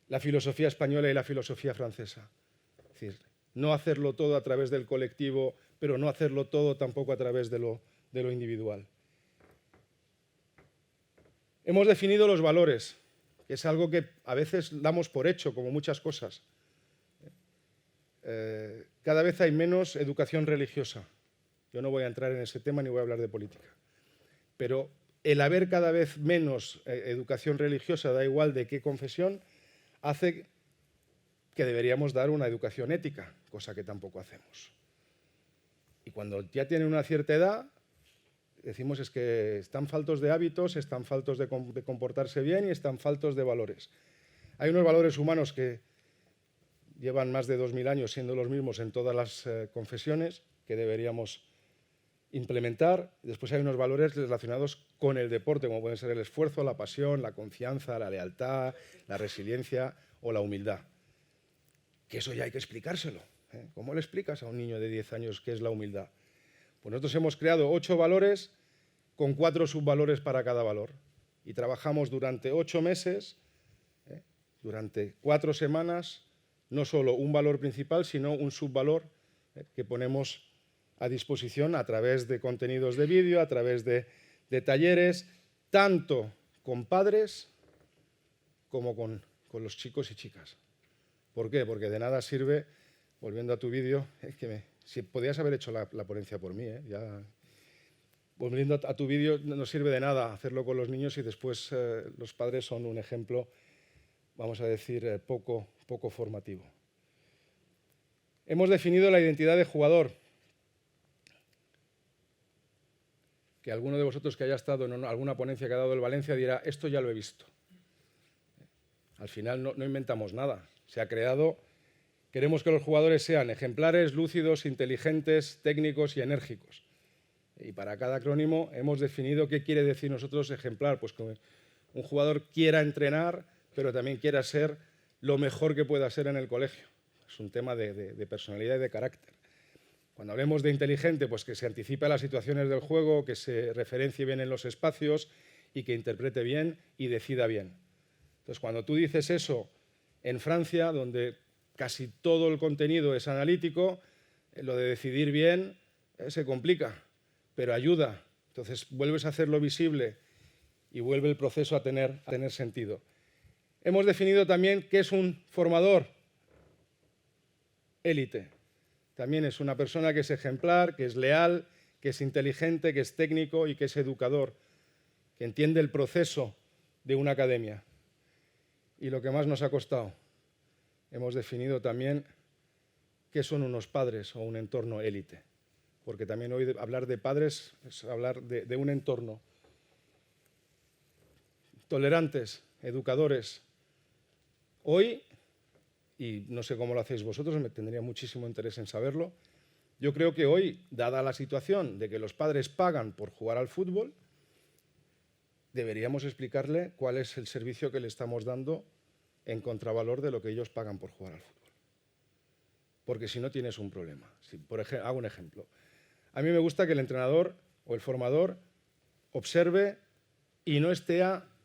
la filosofía española y la filosofía francesa. Es decir, no hacerlo todo a través del colectivo, pero no hacerlo todo tampoco a través de lo individual. Hemos definido los valores, que es algo que a veces damos por hecho, como muchas cosas. Cada vez hay menos educación religiosa. Yo no voy a entrar en ese tema ni voy a hablar de política. Pero el haber cada vez menos educación religiosa, da igual de qué confesión, hace que deberíamos dar una educación ética, cosa que tampoco hacemos. Y cuando ya tienen una cierta edad, decimos es que están faltos de hábitos, están faltos de comportarse bien y están faltos de valores. Hay unos valores humanos que llevan más de 2000 años siendo los mismos en todas las confesiones que deberíamos implementar. Después hay unos valores relacionados con el deporte, como pueden ser el esfuerzo, la pasión, la confianza, la lealtad, la resiliencia o la humildad. Que eso ya hay que explicárselo. ¿Cómo le explicas a un niño de 10 años qué es la humildad? Pues nosotros hemos creado 8 valores con 4 subvalores para cada valor. Y trabajamos durante 8 meses, durante 4 semanas, no solo un valor principal, sino un subvalor que ponemos a disposición a través de contenidos de vídeo, a través de talleres, tanto con padres como con los chicos y chicas. ¿Por qué? Porque de nada sirve, volviendo a tu vídeo, si podías haber hecho la ponencia por mí, ya. Volviendo a tu vídeo, no sirve de nada hacerlo con los niños y después los padres son un ejemplo, vamos a decir, poco formativo. Hemos definido la identidad de jugador. Que alguno de vosotros que haya estado en alguna ponencia que ha dado el Valencia dirá, esto ya lo he visto. Al final no inventamos nada. Se ha creado, queremos que los jugadores sean ejemplares, lúcidos, inteligentes, técnicos y enérgicos. Y para cada acrónimo hemos definido qué quiere decir nosotros ejemplar. Pues que un jugador quiera entrenar, pero también quiera ser lo mejor que pueda ser en el colegio. Es un tema de personalidad y de carácter. Cuando hablemos de inteligente, pues que se anticipe a las situaciones del juego, que se referencie bien en los espacios y que interprete bien y decida bien. Entonces, cuando tú dices eso en Francia, donde casi todo el contenido es analítico, lo de decidir bien se complica, pero ayuda. Entonces, vuelves a hacerlo visible y vuelve el proceso a tener sentido. Hemos definido también qué es un formador élite. También es una persona que es ejemplar, que es leal, que es inteligente, que es técnico y que es educador, que entiende el proceso de una academia. Y lo que más nos ha costado, hemos definido también qué son unos padres o un entorno élite, porque también hoy hablar de padres es hablar de un entorno. Tolerantes, educadores. Hoy, y no sé cómo lo hacéis vosotros, me tendría muchísimo interés en saberlo, yo creo que hoy, dada la situación de que los padres pagan por jugar al fútbol, deberíamos explicarle cuál es el servicio que le estamos dando en contravalor de lo que ellos pagan por jugar al fútbol. Porque si no tienes un problema. Por ejemplo, hago un ejemplo. A mí me gusta que el entrenador o el formador observe y no esté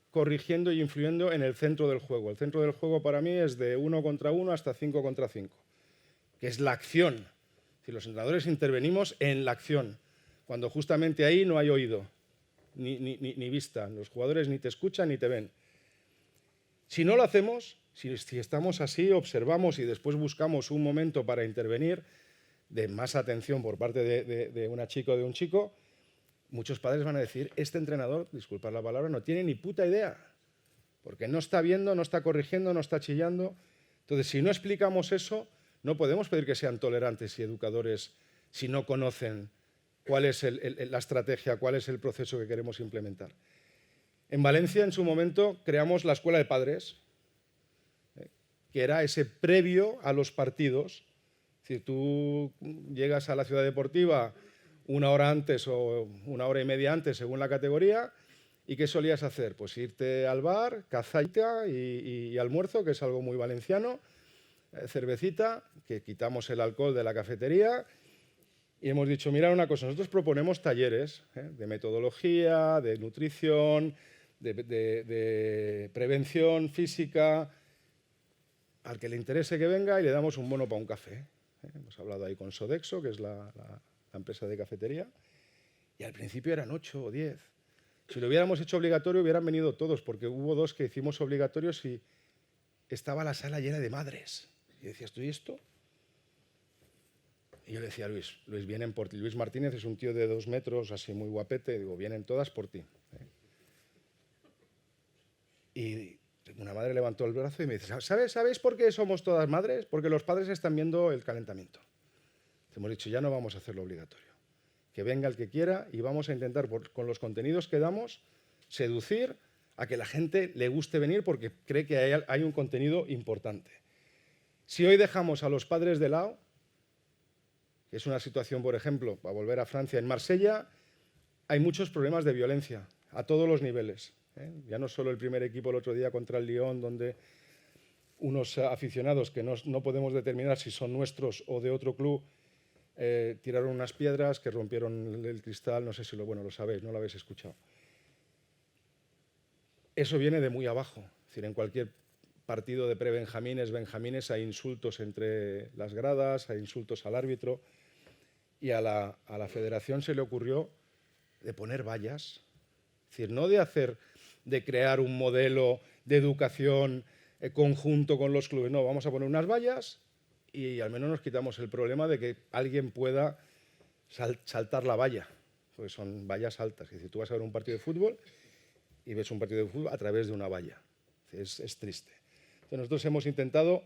corrigiendo y influyendo en el centro del juego. El centro del juego para mí es de 1 contra 1 hasta 5 contra 5, que es la acción. Si los entrenadores intervenimos en la acción, cuando justamente ahí no hay oído, ni vista. Los jugadores ni te escuchan ni te ven. Si no lo hacemos, si estamos así, observamos y después buscamos un momento para intervenir de más atención por parte de una chica o de un chico, muchos padres van a decir, este entrenador, disculpad la palabra, no tiene ni puta idea, porque no está viendo, no está corrigiendo, no está chillando. Entonces, si no explicamos eso, no podemos pedir que sean tolerantes y educadores si no conocen cuál es la estrategia, cuál es el proceso que queremos implementar. En Valencia, en su momento, creamos la Escuela de Padres, que era ese previo a los partidos. Es decir, tú llegas a la ciudad deportiva 1 hora antes o 1 hora y media antes, según la categoría, ¿y qué solías hacer? Pues irte al bar, cazaita y almuerzo, que es algo muy valenciano, cervecita, que quitamos el alcohol de la cafetería, y hemos dicho, mira una cosa, nosotros proponemos talleres de metodología, de nutrición, de prevención física, al que le interese que venga y le damos un bono para un café. Hemos hablado ahí con Sodexo, que es la empresa de cafetería, y al principio eran 8 o 10. Si lo hubiéramos hecho obligatorio hubieran venido todos, porque hubo 2 que hicimos obligatorios y estaba la sala llena de madres. Y decías, ¿tú y esto? Y yo le decía a Luis, vienen por ti. Luis Martínez es un tío de 2 metros, así muy guapete, digo, vienen todas por ti. Y una madre levantó el brazo y me dice, ¿sabéis por qué somos todas madres? Porque los padres están viendo el calentamiento. Hemos dicho, ya no vamos a hacerlo obligatorio. Que venga el que quiera y vamos a intentar, con los contenidos que damos, seducir a que la gente le guste venir porque cree que hay un contenido importante. Si hoy dejamos a los padres de lado, que es una situación, por ejemplo, para volver a Francia, en Marsella, hay muchos problemas de violencia a todos los niveles. Ya no solo el primer equipo el otro día contra el Lyon, donde unos aficionados que no podemos determinar si son nuestros o de otro club, tiraron unas piedras que rompieron el cristal, no sé si lo sabéis, no lo habéis escuchado. Eso viene de muy abajo, es decir, en cualquier partido de prebenjamines, benjamines, hay insultos entre las gradas, hay insultos al árbitro. Y a la federación se le ocurrió de poner vallas. Es decir, no de crear un modelo de educación conjunto con los clubes. No, vamos a poner unas vallas y al menos nos quitamos el problema de que alguien pueda saltar la valla, porque son vallas altas. Es decir, tú vas a ver un partido de fútbol y ves un partido de fútbol a través de una valla. Es triste. Entonces nosotros hemos intentado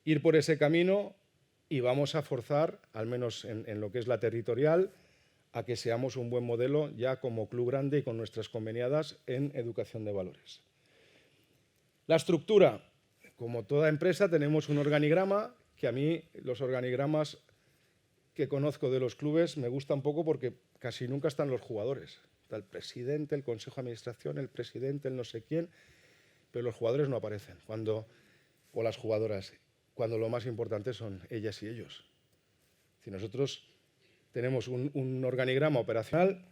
ir por ese camino y vamos a forzar, al menos en lo que es la territorial, a que seamos un buen modelo ya como club grande y con nuestras conveniadas en educación de valores. La estructura. Como toda empresa tenemos un organigrama, que a mí los organigramas que conozco de los clubes me gustan poco porque casi nunca están los jugadores. Está el presidente, el consejo de administración, el presidente, el no sé quién, pero los jugadores no aparecen, o las jugadoras, cuando lo más importante son ellas y ellos. Si nosotros tenemos un organigrama operacional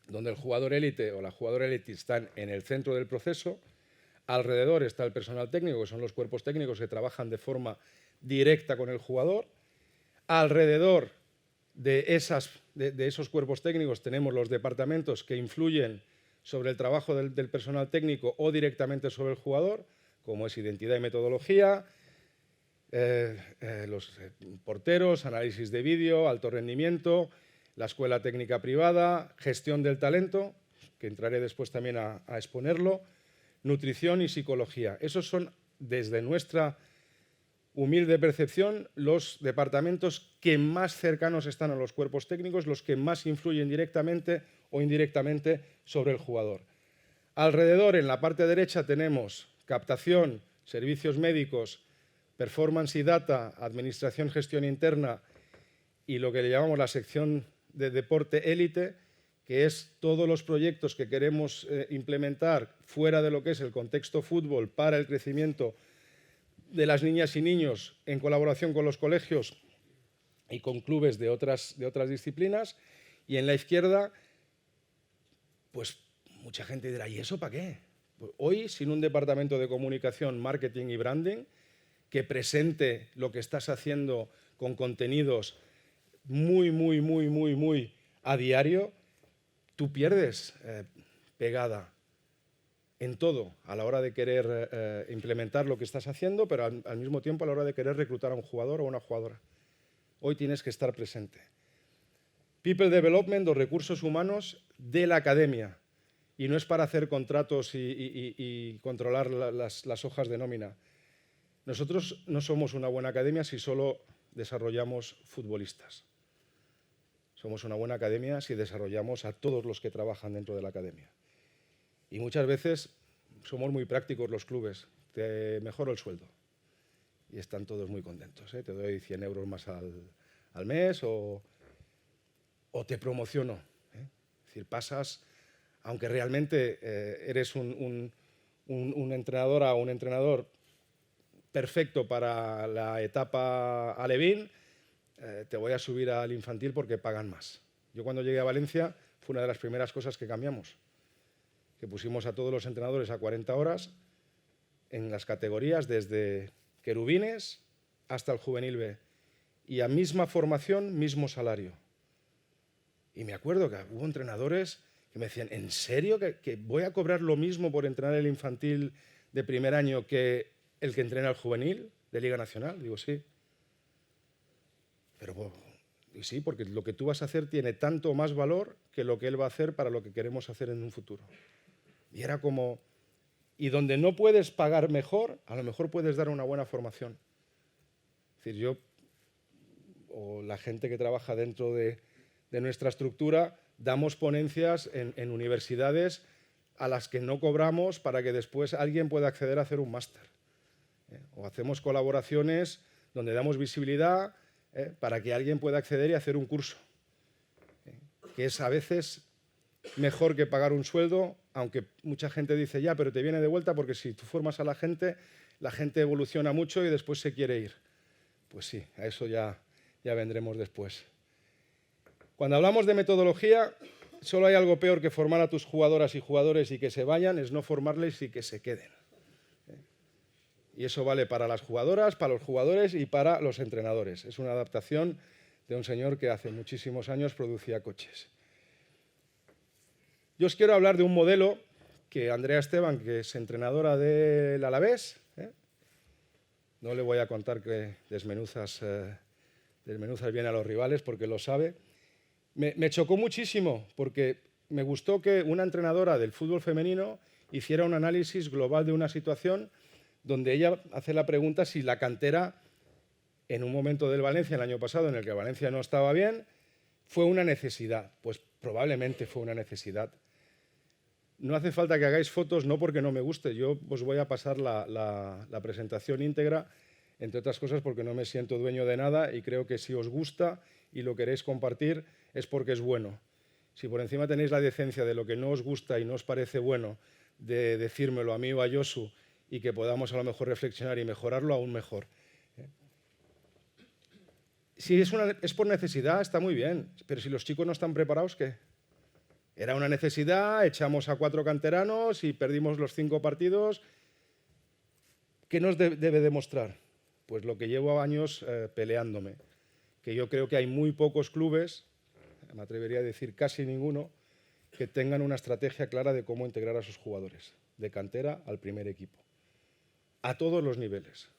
donde el jugador élite o la jugadora élite están en el centro del proceso, alrededor está el personal técnico, que son los cuerpos técnicos que trabajan de forma directa con el jugador. Alrededor de esos cuerpos técnicos tenemos los departamentos que influyen sobre el trabajo del personal técnico o directamente sobre el jugador, como es identidad y metodología, los porteros, análisis de vídeo, alto rendimiento, la escuela técnica privada, gestión del talento, que entraré después también a exponerlo, nutrición y psicología. Esos son, desde nuestra humilde percepción, los departamentos que más cercanos están a los cuerpos técnicos, los que más influyen directamente o indirectamente sobre el jugador. Alrededor, en la parte derecha, tenemos captación, servicios médicos, performance y data, administración, gestión interna y lo que le llamamos la sección de deporte élite, que es todos los proyectos que queremos implementar fuera de lo que es el contexto fútbol para el crecimiento de las niñas y niños en colaboración con los colegios y con clubes de otras disciplinas. Y en la izquierda, pues mucha gente dirá, ¿y eso para qué? Pues hoy, sin un departamento de comunicación, marketing y branding que presente lo que estás haciendo con contenidos muy a diario, tú pierdes pegada en todo a la hora de querer implementar lo que estás haciendo, pero al mismo tiempo a la hora de querer reclutar a un jugador o una jugadora. Hoy tienes que estar presente. People Development, los recursos humanos de la academia. Y no es para hacer contratos y controlar las hojas de nómina. Nosotros no somos una buena academia si solo desarrollamos futbolistas. Somos una buena academia si desarrollamos a todos los que trabajan dentro de la academia. Y muchas veces somos muy prácticos los clubes. Te mejoro el sueldo. Y están todos muy contentos. Te doy 100 euros más al mes o te promociono. Es decir, pasas, aunque realmente eres un entrenadora o un entrenador perfecto para la etapa alevín, te voy a subir al infantil porque pagan más. Yo cuando llegué a Valencia fue una de las primeras cosas que cambiamos, que pusimos a todos los entrenadores a 40 horas en las categorías desde querubines hasta el juvenil B y a misma formación, mismo salario. Y me acuerdo que hubo entrenadores que me decían, ¿en serio que voy a cobrar lo mismo por entrenar el infantil de primer año que el que entrena el juvenil de Liga Nacional? Digo, sí. Pero y sí, porque lo que tú vas a hacer tiene tanto más valor que lo que él va a hacer para lo que queremos hacer en un futuro. Y era como, y donde no puedes pagar mejor, a lo mejor puedes dar una buena formación. Es decir, yo o la gente que trabaja dentro de nuestra estructura, damos ponencias en universidades a las que no cobramos para que después alguien pueda acceder a hacer un máster. O hacemos colaboraciones donde damos visibilidad para que alguien pueda acceder y hacer un curso, que es a veces mejor que pagar un sueldo, aunque mucha gente dice, ya, pero te viene de vuelta porque si tú formas a la gente evoluciona mucho y después se quiere ir. Pues sí, a eso ya vendremos después. Cuando hablamos de metodología, solo hay algo peor que formar a tus jugadoras y jugadores y que se vayan, es no formarles y que se queden. Y eso vale para las jugadoras, para los jugadores y para los entrenadores. Es una adaptación de un señor que hace muchísimos años producía coches. Yo os quiero hablar de un modelo que Andrea Esteban, que es entrenadora del Alavés, no le voy a contar que desmenuzas bien a los rivales porque lo sabe, me chocó muchísimo porque me gustó que una entrenadora del fútbol femenino hiciera un análisis global de una situación donde ella hace la pregunta si la cantera, en un momento del Valencia, el año pasado, en el que Valencia no estaba bien, fue una necesidad. Pues probablemente fue una necesidad. No hace falta que hagáis fotos, no porque no me guste. Yo os voy a pasar la presentación íntegra, entre otras cosas porque no me siento dueño de nada y creo que si os gusta y lo queréis compartir es porque es bueno. Si por encima tenéis la decencia de lo que no os gusta y no os parece bueno, de decírmelo a mí o a Josu y que podamos a lo mejor reflexionar y mejorarlo, aún mejor. Si es por necesidad, está muy bien, pero si los chicos no están preparados, ¿qué? Era una necesidad, echamos a 4 canteranos y perdimos los 5 partidos. ¿Qué nos debe demostrar? Pues lo que llevo años peleándome, que yo creo que hay muy pocos clubes, me atrevería a decir casi ninguno, que tengan una estrategia clara de cómo integrar a sus jugadores, de cantera al primer equipo, a todos los niveles.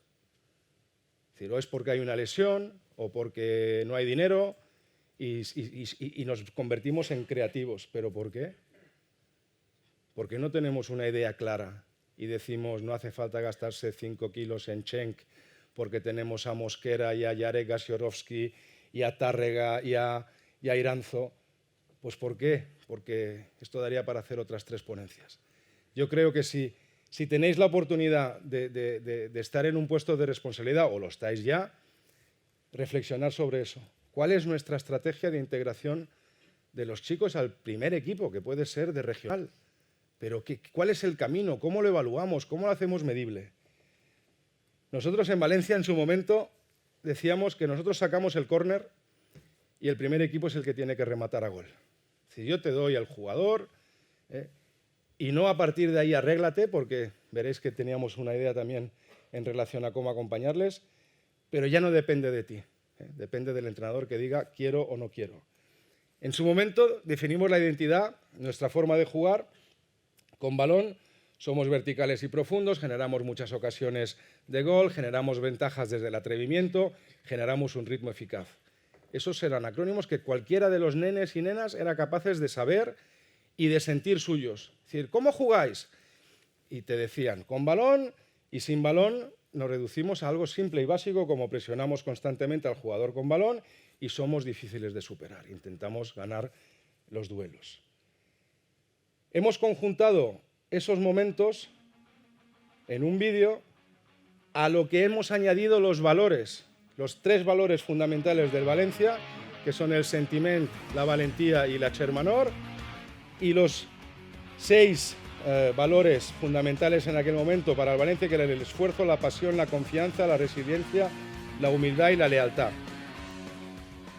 Es decir, o es porque hay una lesión, o porque no hay dinero, y nos convertimos en creativos. ¿Pero por qué? Porque no tenemos una idea clara y decimos no hace falta gastarse 5 kilos en Schenk porque tenemos a Mosquera y a Jarek Gasiorovski y a Tárrega y a Iranzo. Pues ¿por qué? Porque esto daría para hacer otras 3 ponencias. Yo creo que si tenéis la oportunidad de estar en un puesto de responsabilidad, o lo estáis ya, reflexionar sobre eso. ¿Cuál es nuestra estrategia de integración de los chicos al primer equipo, que puede ser de regional? Pero ¿cuál es el camino? ¿Cómo lo evaluamos? ¿Cómo lo hacemos medible? Nosotros en Valencia, en su momento, decíamos que nosotros sacamos el córner y el primer equipo es el que tiene que rematar a gol. Si yo te doy al jugador, y no a partir de ahí arréglate, porque veréis que teníamos una idea también en relación a cómo acompañarles, pero ya no depende de ti. Depende del entrenador que diga quiero o no quiero. En su momento definimos la identidad, nuestra forma de jugar. Con balón somos verticales y profundos, generamos muchas ocasiones de gol, generamos ventajas desde el atrevimiento, generamos un ritmo eficaz. Esos eran acrónimos que cualquiera de los nenes y nenas era capaces de saber y de sentir suyos. Es decir, ¿cómo jugáis? Y te decían, con balón y sin balón. Nos reducimos a algo simple y básico, como presionamos constantemente al jugador con balón y somos difíciles de superar. Intentamos ganar los duelos. Hemos conjuntado esos momentos en un vídeo a lo que hemos añadido los valores, los 3 valores fundamentales del Valencia, que son el sentiment, la valentía y la Chermanor, y los 6 valores fundamentales en aquel momento para el Valencia, que eran el esfuerzo, la pasión, la confianza, la resiliencia, la humildad y la lealtad.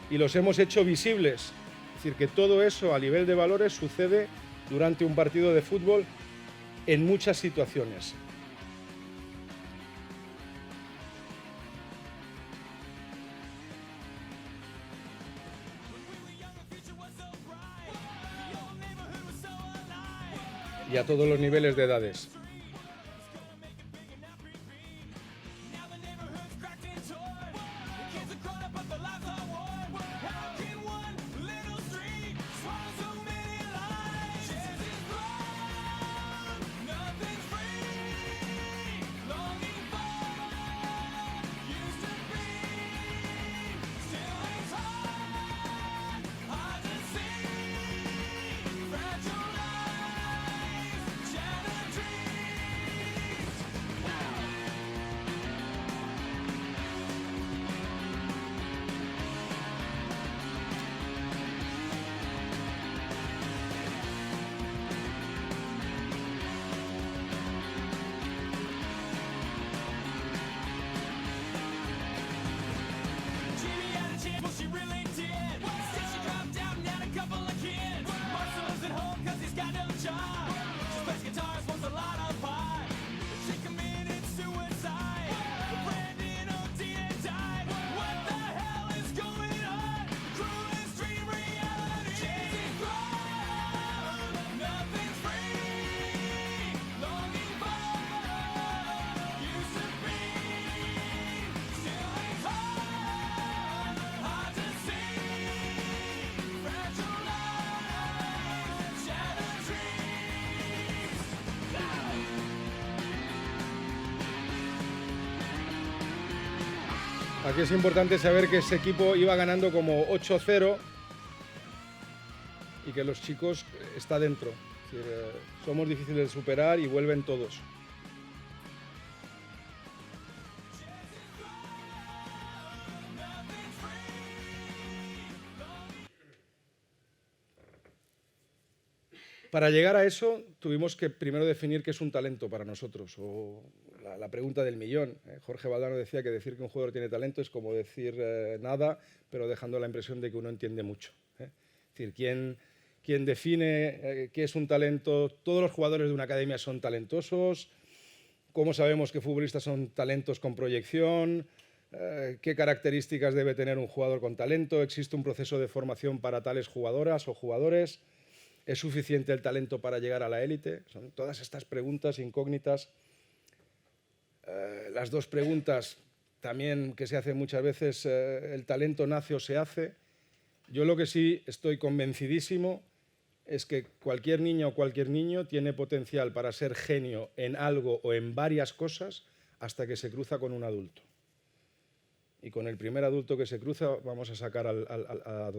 Y los hemos hecho visibles. Es decir, que todo eso a nivel de valores sucede durante un partido de fútbol en muchas situaciones. Y a todos los niveles de edades. Aquí es importante saber que ese equipo iba ganando como 8-0 y que los chicos está dentro. Es decir, somos difíciles de superar y vuelven todos. Para llegar a eso tuvimos que primero definir qué es un talento para nosotros, o la pregunta del millón. Jorge Valdano decía que decir que un jugador tiene talento es como decir nada, pero dejando la impresión de que uno entiende mucho. Es decir, ¿quién define qué es un talento? Todos los jugadores de una academia son talentosos. ¿Cómo sabemos que futbolistas son talentos con proyección? ¿Qué características debe tener un jugador con talento? ¿Existe un proceso de formación para tales jugadoras o jugadores? ¿Es suficiente el talento para llegar a la élite? Son todas estas preguntas incógnitas. Las dos preguntas también que se hacen muchas veces, ¿el talento nace o se hace? Yo lo que sí estoy convencidísimo es que cualquier niña o cualquier niño tiene potencial para ser genio en algo o en varias cosas hasta que se cruza con un adulto. Y con el primer adulto que se cruza, vamos a sacar a la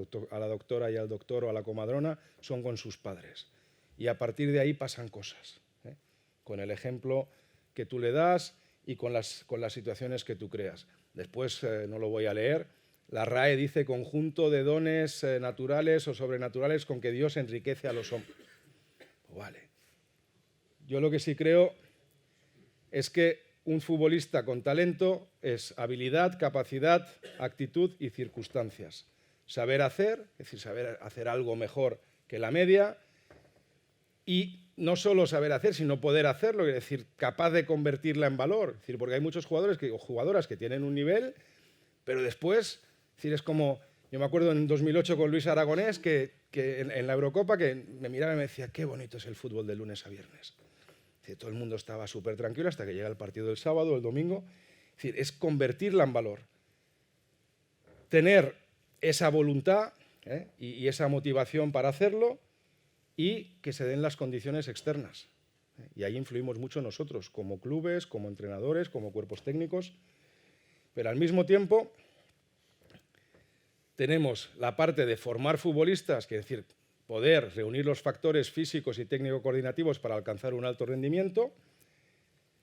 doctora y al doctor o a la comadrona, son con sus padres. Y a partir de ahí pasan cosas, con el ejemplo que tú le das y con las situaciones que tú creas. Después, no lo voy a leer, la RAE dice conjunto de dones naturales o sobrenaturales con que Dios enriquece a los hombres. Pues vale. Yo lo que sí creo es que un futbolista con talento es habilidad, capacidad, actitud y circunstancias. Saber hacer, es decir, saber hacer algo mejor que la media, y no solo saber hacer, sino poder hacerlo, es decir, capaz de convertirla en valor. Es decir, porque hay muchos jugadores o jugadoras que tienen un nivel, pero después, es decir, es como, yo me acuerdo en 2008 con Luis Aragonés, que en la Eurocopa, que me miraba y me decía, qué bonito es el fútbol de lunes a viernes. Todo el mundo estaba súper tranquilo hasta que llega el partido del sábado, el domingo. Es decir, es convertirla en valor. Tener esa voluntad y esa motivación para hacerlo y que se den las condiciones externas. Y ahí influimos mucho nosotros, como clubes, como entrenadores, como cuerpos técnicos. Pero al mismo tiempo tenemos la parte de formar futbolistas, que es decir, poder reunir los factores físicos y técnico-coordinativos para alcanzar un alto rendimiento,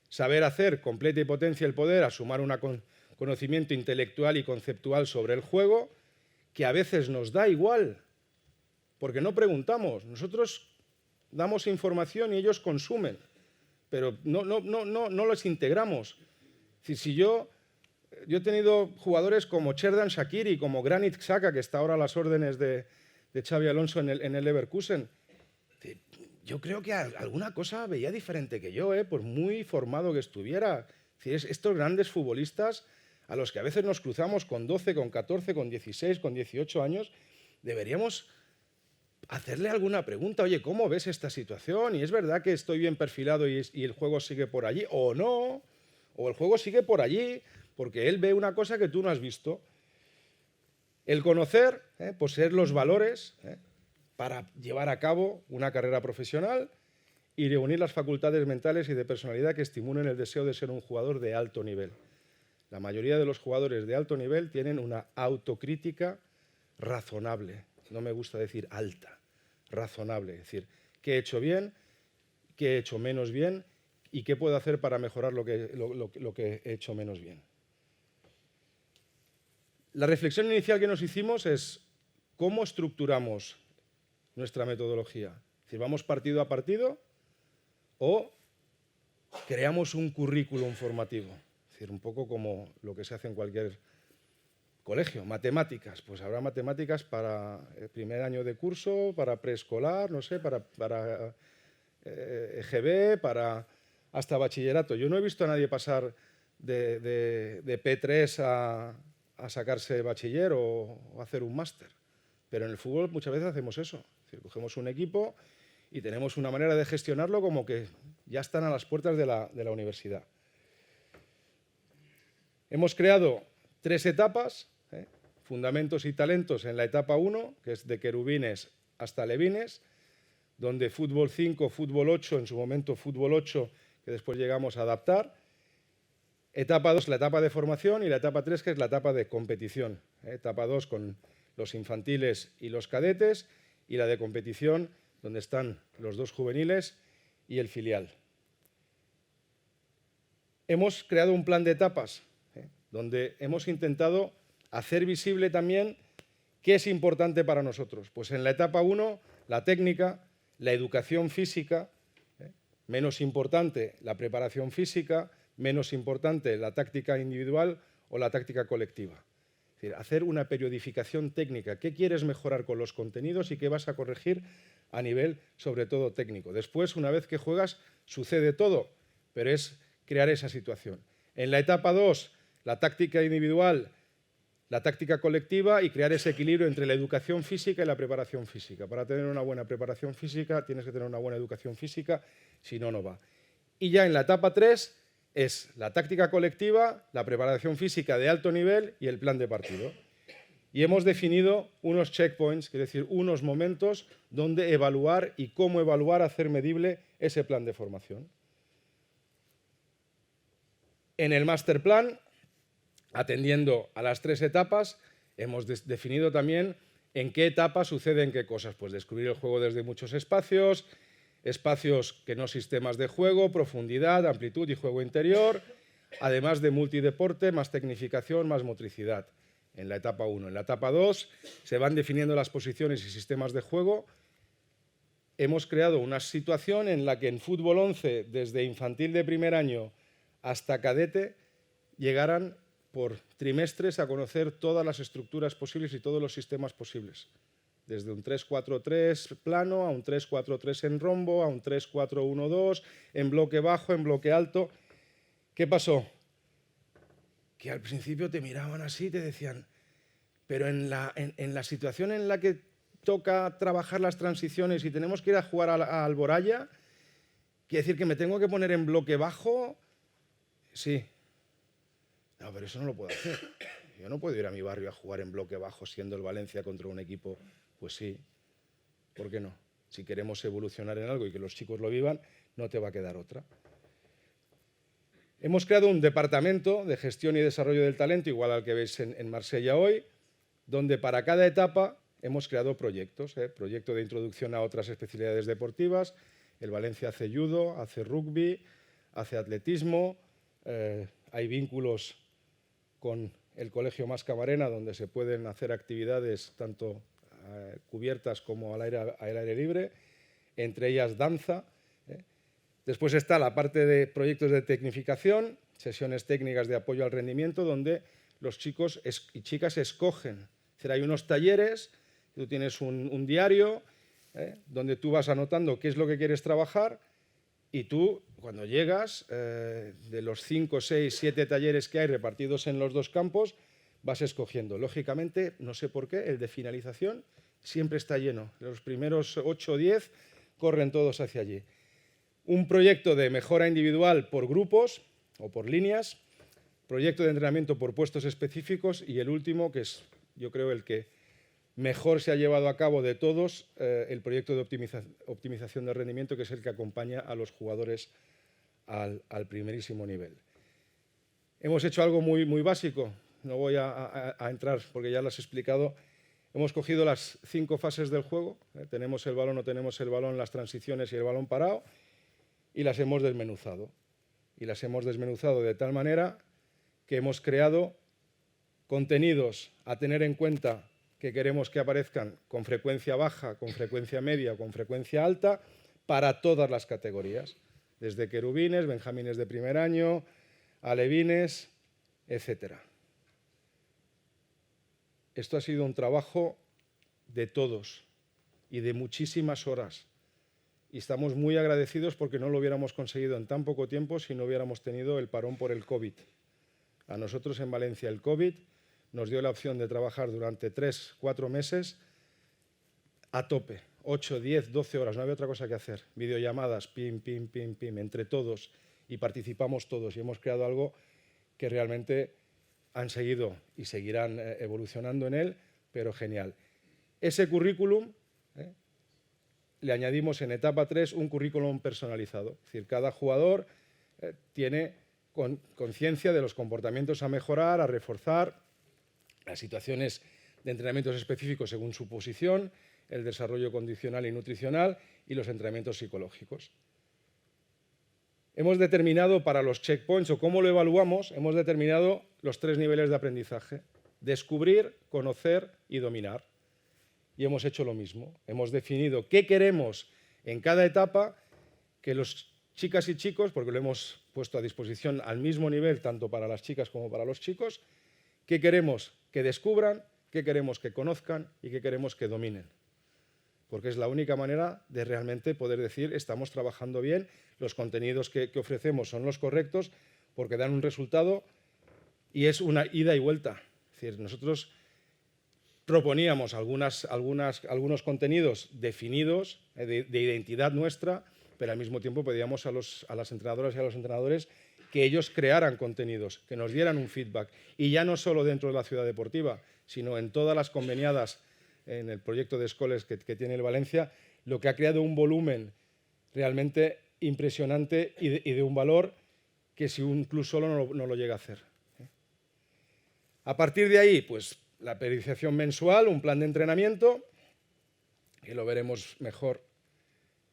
saber hacer completa y potencia el poder, asumir un conocimiento intelectual y conceptual sobre el juego, que a veces nos da igual, porque no preguntamos. Nosotros damos información y ellos consumen, pero no los integramos. Es decir, si yo he tenido jugadores como Xherdan Shaqiri, como Granit Xhaka, que está ahora a las órdenes de Xabi Alonso en el Leverkusen. Yo creo que alguna cosa veía diferente que yo, por muy formado que estuviera. Estos grandes futbolistas a los que a veces nos cruzamos con 12, con 14, con 16, con 18 años, deberíamos hacerle alguna pregunta. Oye, ¿cómo ves esta situación? ¿Y es verdad que estoy bien perfilado y el juego sigue por allí? ¿O no? ¿O el juego sigue por allí porque él ve una cosa que tú no has visto? El conocer, poseer los valores para llevar a cabo una carrera profesional y reunir las facultades mentales y de personalidad que estimulen el deseo de ser un jugador de alto nivel. La mayoría de los jugadores de alto nivel tienen una autocrítica razonable. No me gusta decir alta, razonable. Es decir, ¿qué he hecho bien? ¿Qué he hecho menos bien? ¿Y qué puedo hacer para mejorar lo que he hecho menos bien? La reflexión inicial que nos hicimos es cómo estructuramos nuestra metodología. Es decir, ¿vamos partido a partido o creamos un currículum formativo? Es decir, un poco como lo que se hace en cualquier colegio. Matemáticas, pues habrá matemáticas para el primer año de curso, para preescolar, no sé, para EGB, para hasta bachillerato. Yo no he visto a nadie pasar de P3 a sacarse bachiller o hacer un máster. Pero en el fútbol muchas veces hacemos eso. Es decir, cogemos un equipo y tenemos una manera de gestionarlo como que ya están a las puertas de la universidad. Hemos creado 3 etapas, fundamentos y talentos en la etapa 1, que es de querubines hasta levines, donde fútbol 5, fútbol 8, en su momento fútbol 8, que después llegamos a adaptar. Etapa 2, la etapa de formación, y la etapa 3, que es la etapa de competición. Etapa 2 con los infantiles y los cadetes, y la de competición, donde están los 2 juveniles y el filial. Hemos creado un plan de etapas, donde hemos intentado hacer visible también qué es importante para nosotros. Pues en la etapa 1, la técnica, la educación física, menos importante la preparación física, menos importante la táctica individual o la táctica colectiva. Es decir, hacer una periodificación técnica. ¿Qué quieres mejorar con los contenidos y qué vas a corregir a nivel, sobre todo, técnico? Después, una vez que juegas, sucede todo, pero es crear esa situación. En la etapa 2, la táctica individual, la táctica colectiva y crear ese equilibrio entre la educación física y la preparación física. Para tener una buena preparación física tienes que tener una buena educación física, si no, no va. Y ya en la etapa 3 es la táctica colectiva, la preparación física de alto nivel y el plan de partido. Y hemos definido unos checkpoints, es decir, unos momentos donde evaluar y cómo evaluar, hacer medible ese plan de formación. En el master plan, atendiendo a las 3 etapas, hemos definido también en qué etapa suceden qué cosas. Pues descubrir el juego desde muchos espacios, espacios que no sistemas de juego, profundidad, amplitud y juego interior, además de multideporte, más tecnificación, más motricidad. En la etapa 1. En la etapa 2 se van definiendo las posiciones y sistemas de juego. Hemos creado una situación en la que en fútbol 11, desde infantil de primer año hasta cadete, llegaran por trimestres a conocer todas las estructuras posibles y todos los sistemas posibles. Desde un 3-4-3 plano, a un 3-4-3 en rombo, a un 3-4-1-2, en bloque bajo, en bloque alto. ¿Qué pasó? Que al principio te miraban así y te decían, pero en la situación en la que toca trabajar las transiciones y tenemos que ir a jugar a Alboraya, ¿quiere decir que me tengo que poner en bloque bajo? Sí. No, pero eso no lo puedo hacer. Yo no puedo ir a mi barrio a jugar en bloque bajo siendo el Valencia contra un equipo. Pues sí, ¿por qué no? Si queremos evolucionar en algo y que los chicos lo vivan, no te va a quedar otra. Hemos creado un departamento de gestión y desarrollo del talento, igual al que veis en Marsella hoy, donde para cada etapa hemos creado proyectos. Proyecto de introducción a otras especialidades deportivas. El Valencia hace judo, hace rugby, hace atletismo. Hay vínculos con el Colegio Mas Camarena, donde se pueden hacer actividades tanto cubiertas como al aire libre, entre ellas danza. Después está la parte de proyectos de tecnificación, sesiones técnicas de apoyo al rendimiento, donde los chicos y chicas escogen. Es decir, hay unos talleres, tú tienes un diario, donde tú vas anotando qué es lo que quieres trabajar, y tú, cuando llegas, de los 5, 6, 7 talleres que hay repartidos en los 2 campos, vas escogiendo. Lógicamente, no sé por qué, el de finalización siempre está lleno. Los primeros 8 o 10 corren todos hacia allí. Un proyecto de mejora individual por grupos o por líneas, proyecto de entrenamiento por puestos específicos y el último, que es yo creo el que mejor se ha llevado a cabo de todos, el proyecto de optimización de rendimiento, que es el que acompaña a los jugadores al primerísimo nivel. Hemos hecho algo muy, muy básico, no voy a entrar porque ya lo has explicado. Hemos cogido las 5 fases del juego, tenemos el balón, no tenemos el balón, las transiciones y el balón parado, y las hemos desmenuzado. Y las hemos desmenuzado de tal manera que hemos creado contenidos a tener en cuenta que queremos que aparezcan con frecuencia baja, con frecuencia media o con frecuencia alta para todas las categorías, desde querubines, benjamines de primer año, alevines, etc. Esto ha sido un trabajo de todos y de muchísimas horas. Y estamos muy agradecidos porque no lo hubiéramos conseguido en tan poco tiempo si no hubiéramos tenido el parón por el COVID. A nosotros en Valencia el COVID nos dio la opción de trabajar durante 3, 4 meses a tope, 8, 10, 12 horas, no había otra cosa que hacer. Videollamadas, pim, pim, pim, pim, entre todos, y participamos todos y hemos creado algo que realmente han seguido y seguirán evolucionando en él, pero genial. Ese currículum, le añadimos en etapa 3 un currículum personalizado. Es decir, cada jugador tiene conciencia de los comportamientos a mejorar, a reforzar, las situaciones de entrenamientos específicos según su posición, el desarrollo condicional y nutricional y los entrenamientos psicológicos. Hemos determinado para los checkpoints, o cómo lo evaluamos, hemos determinado los 3 niveles de aprendizaje: descubrir, conocer y dominar. Y hemos hecho lo mismo. Hemos definido qué queremos en cada etapa, que los chicas y chicos, porque lo hemos puesto a disposición al mismo nivel, tanto para las chicas como para los chicos, qué queremos que descubran, qué queremos que conozcan y qué queremos que dominen. Porque es la única manera de realmente poder decir estamos trabajando bien, los contenidos que ofrecemos son los correctos, porque dan un resultado y es una ida y vuelta. Es decir, nosotros proponíamos algunos contenidos definidos de identidad nuestra, pero al mismo tiempo pedíamos a las entrenadoras y a los entrenadores que ellos crearan contenidos, que nos dieran un feedback. Y ya no solo dentro de la ciudad deportiva, sino en todas las conveniadas, en el proyecto de escoles que tiene el Valencia, lo que ha creado un volumen realmente impresionante y de un valor que si un club solo no lo llega a hacer. A partir de ahí, pues la periodización mensual, un plan de entrenamiento, que lo veremos mejor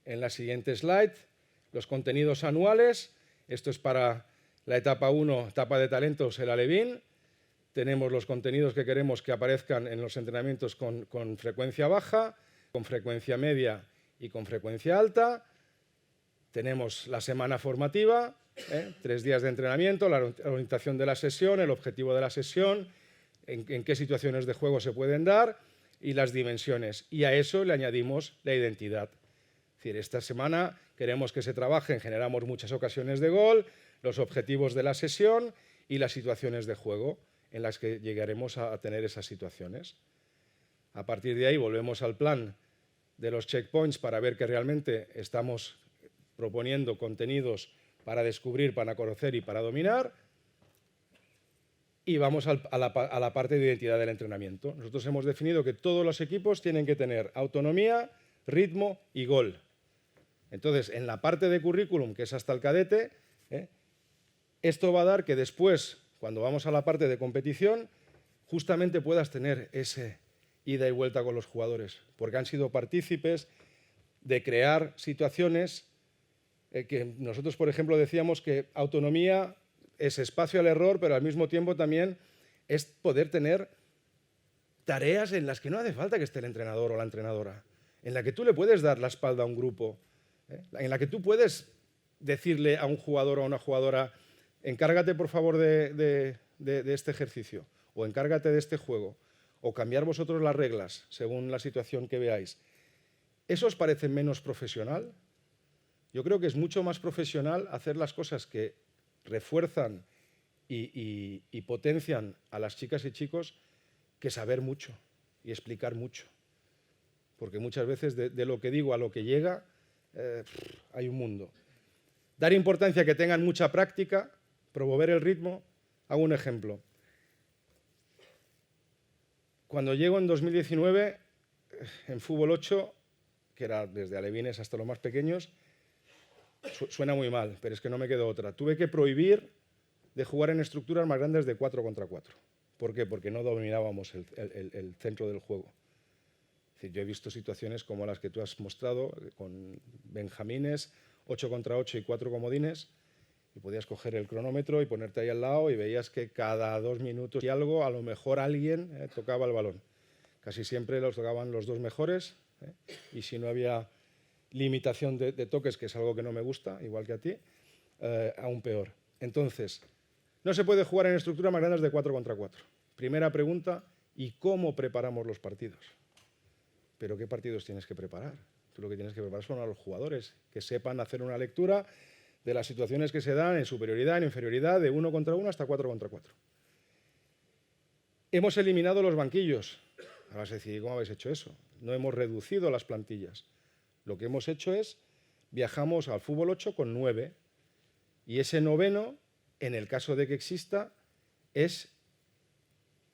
en la siguiente slide. Los contenidos anuales, esto es para la etapa 1, etapa de talentos, el Alevín. Tenemos los contenidos que queremos que aparezcan en los entrenamientos con frecuencia baja, con frecuencia media y con frecuencia alta. Tenemos la semana formativa, 3 días de entrenamiento, la orientación de la sesión, el objetivo de la sesión, en qué situaciones de juego se pueden dar y las dimensiones. Y a eso le añadimos la identidad. Es decir, esta semana queremos que se trabajen, generamos muchas ocasiones de gol, los objetivos de la sesión y las situaciones de juego en las que llegaremos a tener esas situaciones. A partir de ahí volvemos al plan de los checkpoints para ver que realmente estamos proponiendo contenidos para descubrir, para conocer y para dominar. Y vamos a la parte de identidad del entrenamiento. Nosotros hemos definido que todos los equipos tienen que tener autonomía, ritmo y gol. Entonces, en la parte de currículum, que es hasta el cadete, esto va a dar que después, cuando vamos a la parte de competición, justamente puedas tener ese ida y vuelta con los jugadores, porque han sido partícipes de crear situaciones que nosotros, por ejemplo, decíamos que autonomía es espacio al error, pero al mismo tiempo también es poder tener tareas en las que no hace falta que esté el entrenador o la entrenadora, en la que tú le puedes dar la espalda a un grupo, en la que tú puedes decirle a un jugador o a una jugadora: encárgate por favor de este ejercicio, o encárgate de este juego, o cambiar vosotros las reglas según la situación que veáis. ¿Eso os parece menos profesional? Yo creo que es mucho más profesional hacer las cosas que refuerzan y potencian a las chicas y chicos que saber mucho y explicar mucho. Porque muchas veces de lo que digo a lo que llega hay un mundo. Dar importancia a que tengan mucha práctica, promover el ritmo. Hago un ejemplo. Cuando llego en 2019, en fútbol 8, que era desde alevines hasta los más pequeños, suena muy mal, pero es que no me quedó otra. Tuve que prohibir de jugar en estructuras más grandes de 4 contra 4. ¿Por qué? Porque no dominábamos el centro del juego. Es decir, yo he visto situaciones como las que tú has mostrado, con benjamines, 8 contra 8 y 4 comodines, y podías coger el cronómetro y ponerte ahí al lado y veías que cada 2 minutos y algo, a lo mejor alguien tocaba el balón. Casi siempre los tocaban los 2 mejores, y si no había limitación de toques, que es algo que no me gusta, igual que a ti, aún peor. Entonces, no se puede jugar en estructuras más grandes de 4 contra 4. Primera pregunta: ¿y cómo preparamos los partidos? ¿Pero qué partidos tienes que preparar? Tú lo que tienes que preparar son a los jugadores, que sepan hacer una lectura de las situaciones que se dan en superioridad, en inferioridad, de 1 contra 1 hasta 4 contra 4. Hemos eliminado los banquillos. Ahora vas a decir: ¿cómo habéis hecho eso? No hemos reducido las plantillas. Lo que hemos hecho es, viajamos al fútbol 8 con 9, y ese noveno, en el caso de que exista, es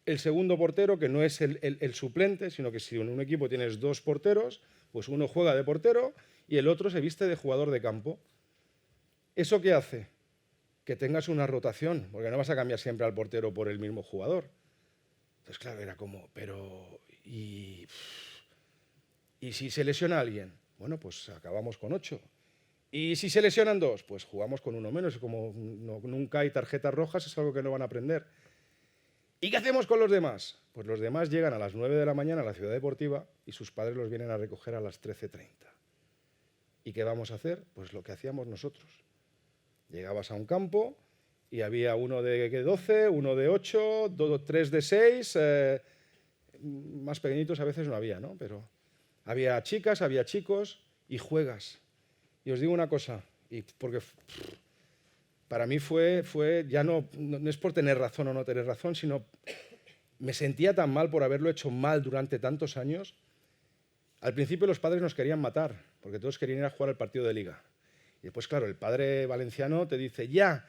el segundo portero, que no es el suplente, sino que si en un equipo tienes 2 porteros, pues uno juega de portero y el otro se viste de jugador de campo. ¿Eso qué hace? que tengas una rotación, porque no vas a cambiar siempre al portero por el mismo jugador. Entonces, claro, era como, pero... ¿Y si se lesiona alguien? Bueno, pues acabamos con 8. ¿Y si se lesionan 2? Pues jugamos con 1 menos. Y como nunca hay tarjetas rojas, es algo que no van a aprender. ¿Y qué hacemos con los demás? Pues los demás llegan a las 9 de la mañana a la ciudad deportiva y sus padres los vienen a recoger a las 13:30. ¿Y qué vamos a hacer? Pues lo que hacíamos nosotros. Llegabas a un campo y había uno de 12, uno de 8, 3 de 6, más pequeñitos a veces no había, ¿no? Pero había chicas, había chicos y juegas. Y os digo una cosa, y porque para mí fue ya no es por tener razón o no tener razón, sino me sentía tan mal por haberlo hecho mal durante tantos años. Al principio los padres nos querían matar, porque todos querían ir a jugar al partido de liga. Y después, claro, el padre valenciano te dice, ya,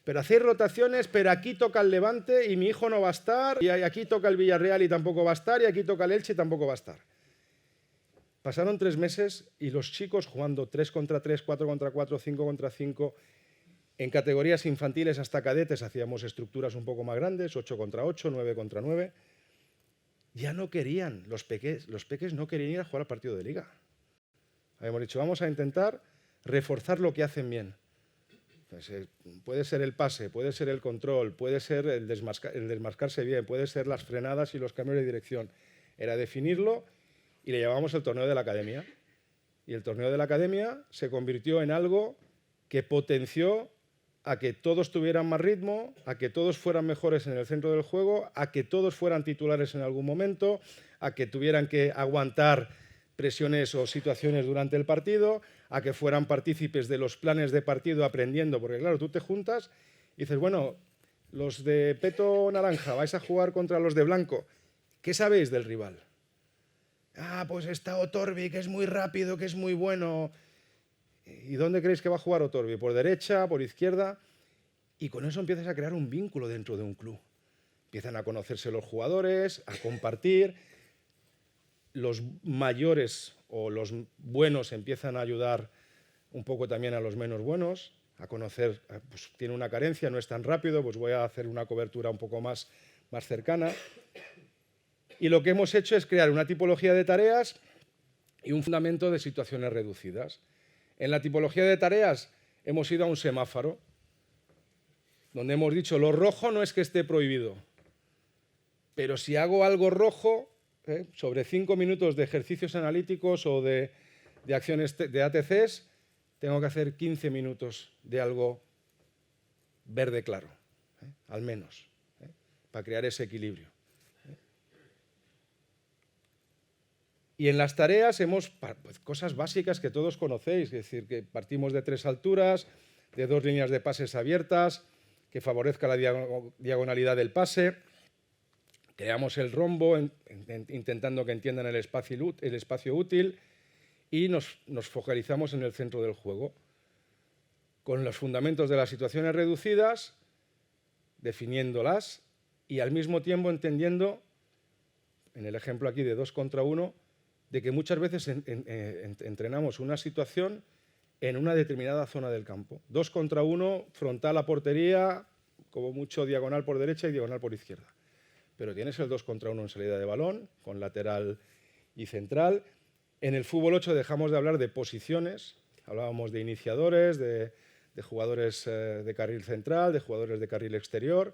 pero hacéis rotaciones, pero aquí toca el Levante y mi hijo no va a estar, y aquí toca el Villarreal y tampoco va a estar, y aquí toca el Elche y tampoco va a estar. Pasaron 3 meses y los chicos jugando 3 contra 3, 4 contra 4, 5 contra 5, en categorías infantiles hasta cadetes hacíamos estructuras un poco más grandes, 8 contra 8, 9 contra 9. Ya no querían, los peques no querían ir a jugar al partido de liga. Habíamos dicho, vamos a intentar reforzar lo que hacen bien. Pues, puede ser el pase, puede ser el control, puede ser el desmarcarse bien, puede ser las frenadas y los cambios de dirección. Era definirlo y le llamamos el torneo de la academia. Y el torneo de la academia se convirtió en algo que potenció a que todos tuvieran más ritmo, a que todos fueran mejores en el centro del juego, a que todos fueran titulares en algún momento, a que tuvieran que aguantar presiones o situaciones durante el partido, a que fueran partícipes de los planes de partido aprendiendo, porque claro, tú te juntas y dices, bueno, los de peto naranja vais a jugar contra los de blanco, ¿qué sabéis del rival? Ah, pues está Otorbi, que es muy rápido, que es muy bueno. ¿Y dónde creéis que va a jugar Otorbi? ¿Por derecha, por izquierda? Y con eso empiezas a crear un vínculo dentro de un club. Empiezan a conocerse los jugadores, a compartir. Los mayores o los buenos empiezan a ayudar un poco también a los menos buenos, a conocer, pues tiene una carencia, no es tan rápido, pues voy a hacer una cobertura un poco más cercana. Y lo que hemos hecho es crear una tipología de tareas y un fundamento de situaciones reducidas. En la tipología de tareas hemos ido a un semáforo, donde hemos dicho, lo rojo no es que esté prohibido, pero si hago algo rojo, sobre 5 minutos de ejercicios analíticos o de acciones de ATCs, tengo que hacer 15 minutos de algo verde claro, al menos, para crear ese equilibrio. Y en las tareas hemos, pues, cosas básicas que todos conocéis, es decir, que partimos de 3 alturas, de 2 líneas de pases abiertas, que favorezca la diagonalidad del pase, creamos el rombo intentando que entiendan el espacio útil y nos focalizamos en el centro del juego, con los fundamentos de las situaciones reducidas, definiéndolas y al mismo tiempo entendiendo, en el ejemplo aquí de 2 contra 1, de que muchas veces entrenamos una situación en una determinada zona del campo. 2 contra 1, frontal a portería, como mucho diagonal por derecha y diagonal por izquierda. Pero tienes el 2 contra 1 en salida de balón, con lateral y central. En el fútbol 8 dejamos de hablar de posiciones, hablábamos de iniciadores, de jugadores de carril central, de jugadores de carril exterior,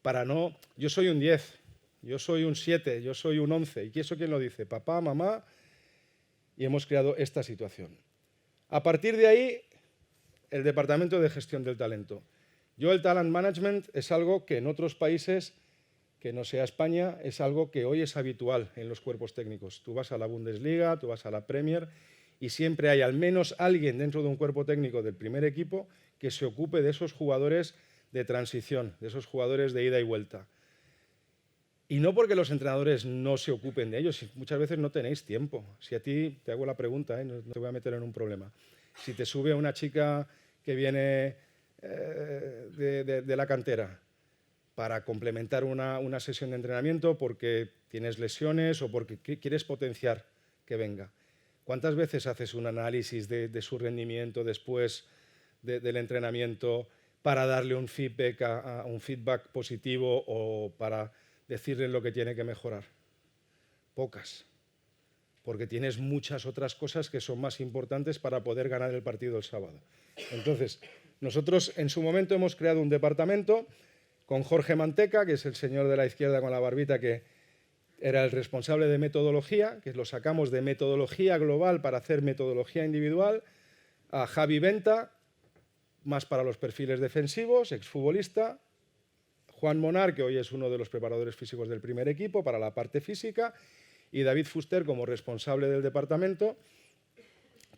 para no... Yo soy un 10, yo soy un 7, yo soy un 11. ¿Y eso quién lo dice? Papá, mamá. Y hemos creado esta situación. A partir de ahí, el Departamento de Gestión del Talento. El talent management es algo que en otros países, que no sea España, es algo que hoy es habitual en los cuerpos técnicos. Tú vas a la Bundesliga, tú vas a la Premier y siempre hay al menos alguien dentro de un cuerpo técnico del primer equipo que se ocupe de esos jugadores de transición, de esos jugadores de ida y vuelta. Y no porque los entrenadores no se ocupen de ellos, muchas veces no tenéis tiempo. Si a ti, te hago la pregunta, no te voy a meter en un problema. Si te sube una chica que viene de la cantera para complementar una sesión de entrenamiento porque tienes lesiones o porque quieres potenciar que venga, ¿cuántas veces haces un análisis de su rendimiento después del entrenamiento para darle un feedback positivo o para decirle lo que tiene que mejorar? Pocas, porque tienes muchas otras cosas que son más importantes para poder ganar el partido el sábado. Entonces, nosotros en su momento hemos creado un departamento con Jorge Manteca, que es el señor de la izquierda con la barbita, que era el responsable de metodología, que lo sacamos de metodología global para hacer metodología individual, a Javi Venta, más para los perfiles defensivos, exfutbolista, Juan Monar, que hoy es uno de los preparadores físicos del primer equipo, para la parte física, y David Fuster como responsable del departamento,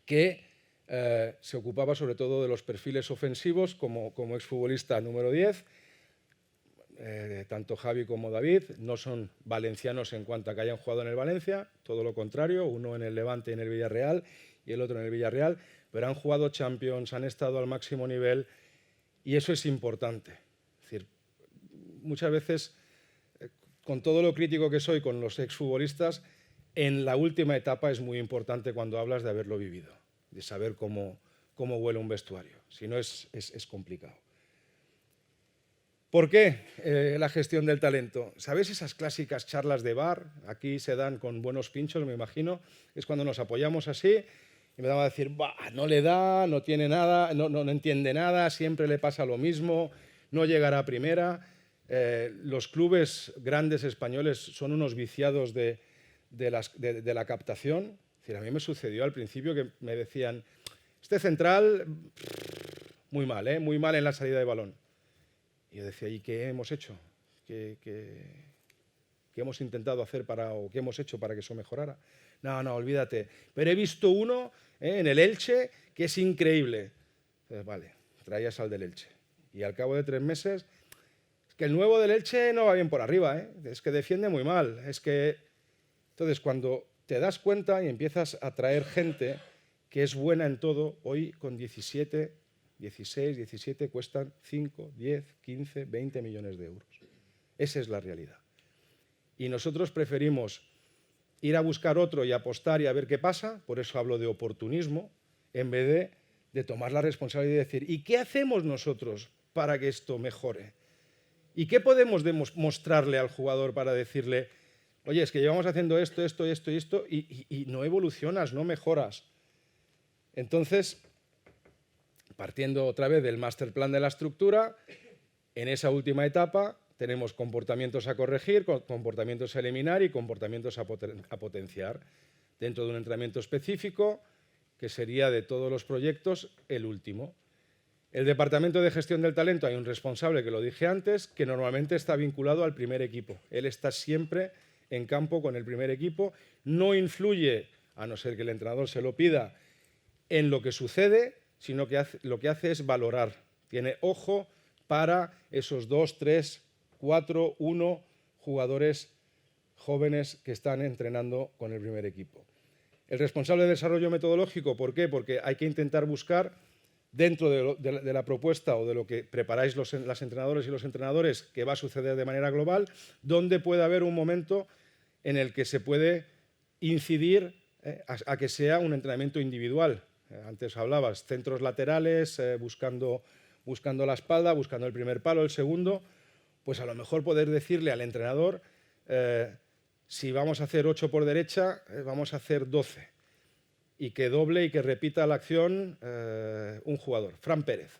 que se ocupaba sobre todo de los perfiles ofensivos como exfutbolista número 10. Tanto Javi como David no son valencianos en cuanto a que hayan jugado en el Valencia, todo lo contrario, uno en el Levante y en el Villarreal y el otro en el Villarreal, pero han jugado Champions, han estado al máximo nivel y eso es importante. Es decir, muchas veces, con todo lo crítico que soy con los exfutbolistas, en la última etapa es muy importante cuando hablas de haberlo vivido, de saber cómo huele un vestuario, si no es complicado. ¿Por qué la gestión del talento? ¿Sabéis esas clásicas charlas de bar? Aquí se dan con buenos pinchos, me imagino. Es cuando nos apoyamos así y me daba a decir, bah, no le da, no tiene nada, no entiende nada, siempre le pasa lo mismo, no llegará a primera. Los clubes grandes españoles son unos viciados de la captación. Es decir, a mí me sucedió al principio que me decían, este central, muy mal en la salida de balón. Y yo decía, ¿y qué hemos hecho? ¿Qué hemos intentado hacer o qué hemos hecho para que eso mejorara? No, olvídate. Pero he visto uno en el Elche que es increíble. Entonces, vale, traías al del Elche. Y al cabo de 3 meses, es que el nuevo del Elche no va bien por arriba, es que defiende muy mal. Entonces, cuando te das cuenta y empiezas a traer gente que es buena en todo, hoy con 16, 17 cuestan 5, 10, 15, 20 millones de euros. Esa es la realidad. Y nosotros preferimos ir a buscar otro y apostar y a ver qué pasa, por eso hablo de oportunismo, en vez de tomar la responsabilidad y decir, ¿y qué hacemos nosotros para que esto mejore? ¿Y qué podemos mostrarle al jugador para decirle, oye, es que llevamos haciendo esto y no evolucionas, no mejoras? Entonces, partiendo otra vez del master plan de la estructura, en esa última etapa tenemos comportamientos a corregir, comportamientos a eliminar y comportamientos a potenciar dentro de un entrenamiento específico que sería de todos los proyectos el último. El departamento de gestión del talento hay un responsable, que lo dije antes, que normalmente está vinculado al primer equipo. Él está siempre en campo con el primer equipo, no influye, a no ser que el entrenador se lo pida, en lo que sucede, sino que lo que hace es valorar. Tiene ojo para esos 2, 3, 4, 1 jugadores jóvenes que están entrenando con el primer equipo. El responsable de desarrollo metodológico, ¿por qué? Porque hay que intentar buscar dentro de la propuesta o de lo que preparáis las entrenadoras y los entrenadores, que va a suceder de manera global, donde puede haber un momento en el que se puede incidir a que sea un entrenamiento individual. Antes hablabas, centros laterales, buscando la espalda, buscando el primer palo, el segundo, pues a lo mejor poder decirle al entrenador, si vamos a hacer 8 por derecha, vamos a hacer 12. Y que doble y que repita la acción un jugador, Fran Pérez,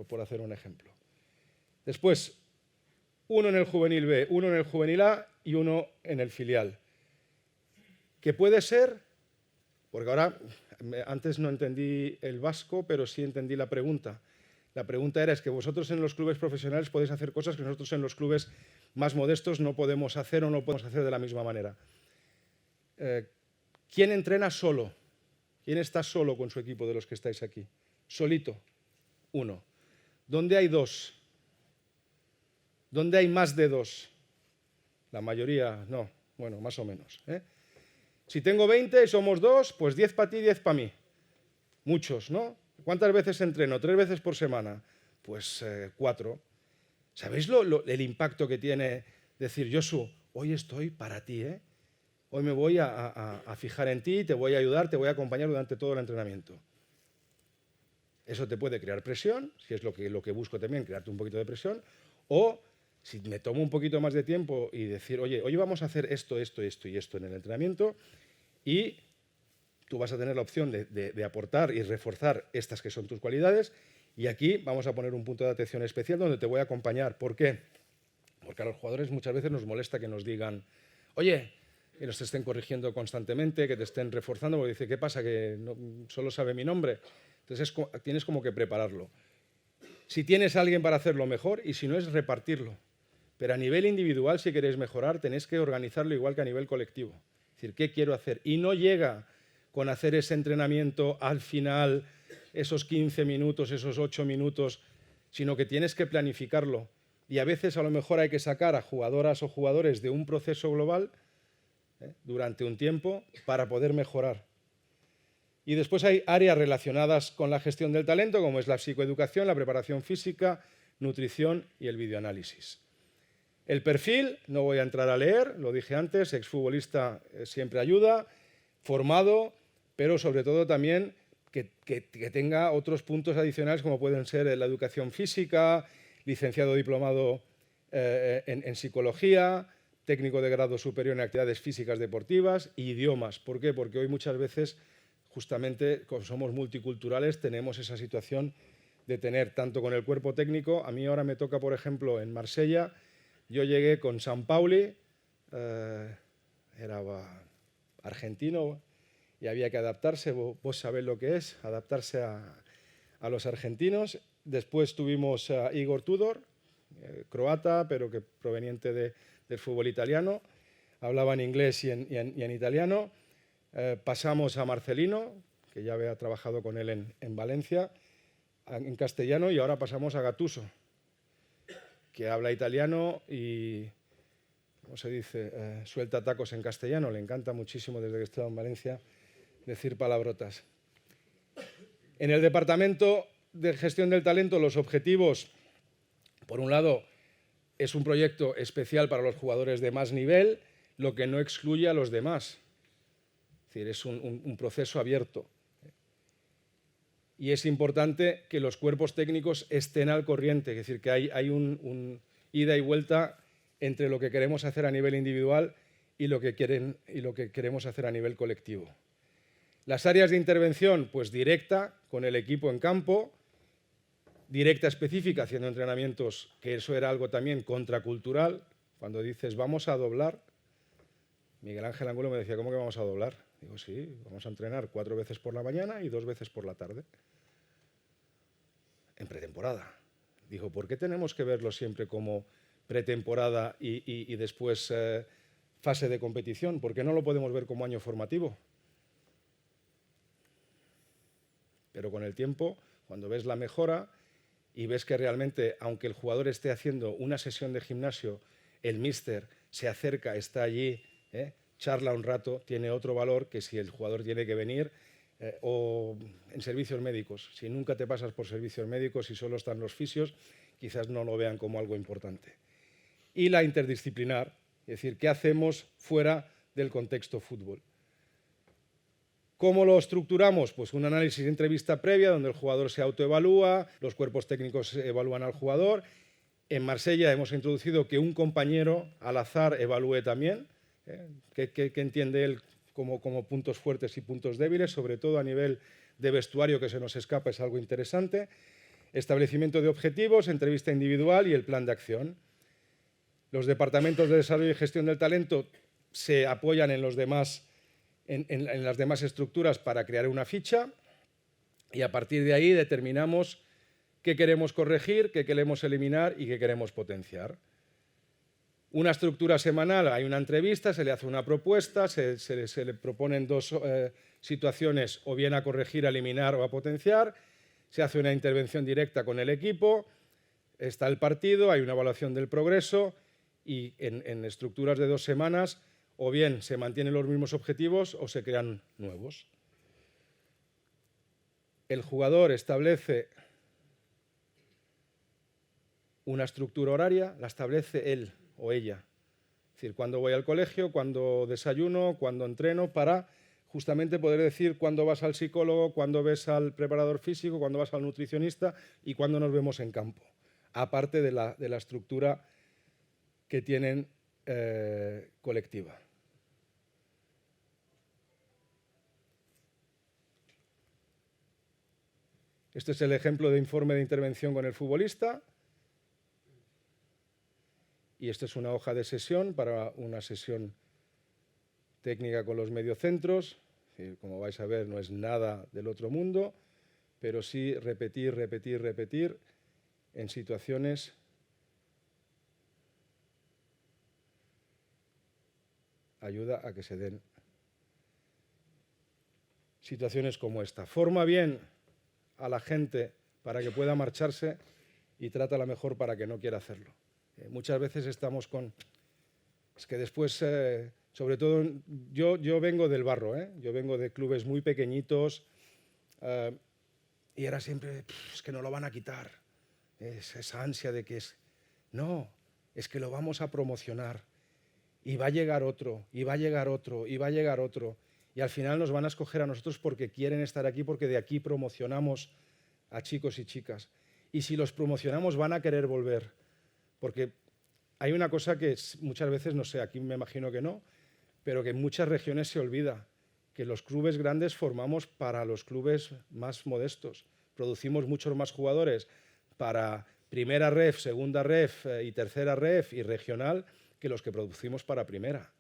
por hacer un ejemplo. Después, uno en el juvenil B, uno en el juvenil A y uno en el filial. ¿Qué puede ser? Porque ahora, antes no entendí el vasco, pero sí entendí la pregunta. La pregunta era, es que vosotros en los clubes profesionales podéis hacer cosas que nosotros en los clubes más modestos no podemos hacer o no podemos hacer de la misma manera. ¿Quién entrena solo? ¿Quién está solo con su equipo de los que estáis aquí? Solito, uno. ¿Dónde hay 2? ¿Dónde hay más de 2? La mayoría, no. Bueno, más o menos. Si tengo 20 y somos 2, pues 10 para ti, 10 para mí. Muchos, ¿no? ¿Cuántas veces entreno? 3 veces por semana. Pues 4. ¿Sabéis el impacto que tiene decir, Josu, hoy estoy para ti, Hoy me voy a fijar en ti, te voy a ayudar, te voy a acompañar durante todo el entrenamiento? Eso te puede crear presión, si es lo que busco también, crearte un poquito de presión, o si me tomo un poquito más de tiempo y decir, oye, hoy vamos a hacer esto, esto, esto y esto en el entrenamiento, y tú vas a tener la opción de aportar y reforzar estas que son tus cualidades, y aquí vamos a poner un punto de atención especial donde te voy a acompañar. ¿Por qué? Porque a los jugadores muchas veces nos molesta que nos digan, oye, que nos estén corrigiendo constantemente, que te estén reforzando, porque dice, ¿qué pasa? Que no, solo sabe mi nombre. Entonces tienes como que prepararlo. Si tienes a alguien para hacerlo mejor, y si no, es repartirlo. Pero a nivel individual, si queréis mejorar, tenéis que organizarlo igual que a nivel colectivo. Es decir, ¿qué quiero hacer? Y no llega con hacer ese entrenamiento al final, esos 15 minutos, esos 8 minutos, sino que tienes que planificarlo. Y a veces a lo mejor hay que sacar a jugadoras o jugadores de un proceso global durante un tiempo para poder mejorar. Y después hay áreas relacionadas con la gestión del talento, como es la psicoeducación, la preparación física, nutrición y el videoanálisis. El perfil, no voy a entrar a leer, lo dije antes, exfutbolista siempre ayuda, formado, pero sobre todo también que tenga otros puntos adicionales como pueden ser la educación física, licenciado diplomado en psicología, técnico de grado superior en actividades físicas deportivas y idiomas. ¿Por qué? Porque hoy muchas veces, justamente, como somos multiculturales, tenemos esa situación de tener tanto con el cuerpo técnico. A mí ahora me toca, por ejemplo, en Marsella, yo llegué con San Pauli, era argentino y había que adaptarse, vos sabéis lo que es, adaptarse a los argentinos. Después tuvimos a Igor Tudor, croata, pero que proveniente del fútbol italiano, hablaba en inglés y en italiano. Pasamos a Marcelino, que ya había trabajado con él en Valencia, en castellano, y ahora pasamos a Gattuso, que habla italiano y, ¿cómo se dice? Suelta tacos en castellano. Le encanta muchísimo, desde que estaba en Valencia, decir palabrotas. En el departamento de gestión del talento, los objetivos, por un lado, es un proyecto especial para los jugadores de más nivel, lo que no excluye a los demás. Es decir, es un proceso abierto. Y es importante que los cuerpos técnicos estén al corriente, es decir, que hay un ida y vuelta entre lo que queremos hacer a nivel individual y lo que queremos hacer a nivel colectivo. Las áreas de intervención, pues directa, con el equipo en campo, directa específica, haciendo entrenamientos, que eso era algo también contracultural. Cuando dices, vamos a doblar, Miguel Ángel Angulo me decía, ¿cómo que vamos a doblar? Digo, sí, vamos a entrenar 4 veces por la mañana y 2 veces por la tarde. En pretemporada. Dijo, ¿por qué tenemos que verlo siempre como pretemporada y después fase de competición? ¿Por qué no lo podemos ver como año formativo? Pero con el tiempo, cuando ves la mejora y ves que realmente, aunque el jugador esté haciendo una sesión de gimnasio, el míster se acerca, está allí, charla un rato, tiene otro valor que si el jugador tiene que venir, o en servicios médicos. Si nunca te pasas por servicios médicos y solo están los fisios, quizás no lo vean como algo importante. Y la interdisciplinar, es decir, ¿qué hacemos fuera del contexto fútbol? ¿Cómo lo estructuramos? Pues un análisis de entrevista previa donde el jugador se autoevalúa, los cuerpos técnicos evalúan al jugador. En Marsella hemos introducido que un compañero al azar evalúe también, qué entiende él como puntos fuertes y puntos débiles, sobre todo a nivel de vestuario, que se nos escapa, es algo interesante. Establecimiento de objetivos, entrevista individual y el plan de acción. Los departamentos de desarrollo y gestión del talento se apoyan en los demás, en las demás estructuras para crear una ficha, y a partir de ahí determinamos qué queremos corregir, qué queremos eliminar y qué queremos potenciar. Una estructura semanal, hay una entrevista, se le hace una propuesta, se le proponen 2 situaciones, o bien a corregir, a eliminar o a potenciar, se hace una intervención directa con el equipo, está el partido, hay una evaluación del progreso, y en estructuras de 2 semanas o bien se mantienen los mismos objetivos o se crean nuevos. El jugador establece una estructura horaria, la establece él o ella. Es decir, cuándo voy al colegio, cuándo desayuno, cuándo entreno, para justamente poder decir cuándo vas al psicólogo, cuándo ves al preparador físico, cuándo vas al nutricionista y cuándo nos vemos en campo, aparte de la estructura que tienen colectiva. Este es el ejemplo de informe de intervención con el futbolista. Y esta es una hoja de sesión para una sesión técnica con los mediocentros. Como vais a ver, no es nada del otro mundo, pero sí repetir, repetir, repetir en situaciones ayuda a que se den situaciones como esta. Forma bien a la gente para que pueda marcharse y trátala mejor para que no quiera hacerlo. Muchas veces estamos con... Es que después, sobre todo, yo vengo del barro, yo vengo de clubes muy pequeñitos y era siempre, es que no lo van a quitar, esa ansia de que es... No, es que lo vamos a promocionar y va a llegar otro, y va a llegar otro, y va a llegar otro. Y al final nos van a escoger a nosotros porque quieren estar aquí, porque de aquí promocionamos a chicos y chicas. Y si los promocionamos van a querer volver. Porque hay una cosa que muchas veces, no sé, aquí me imagino que no, pero que en muchas regiones se olvida, que los clubes grandes formamos para los clubes más modestos. Producimos muchos más jugadores para primera ref, segunda ref y tercera ref y regional que los que producimos para primera.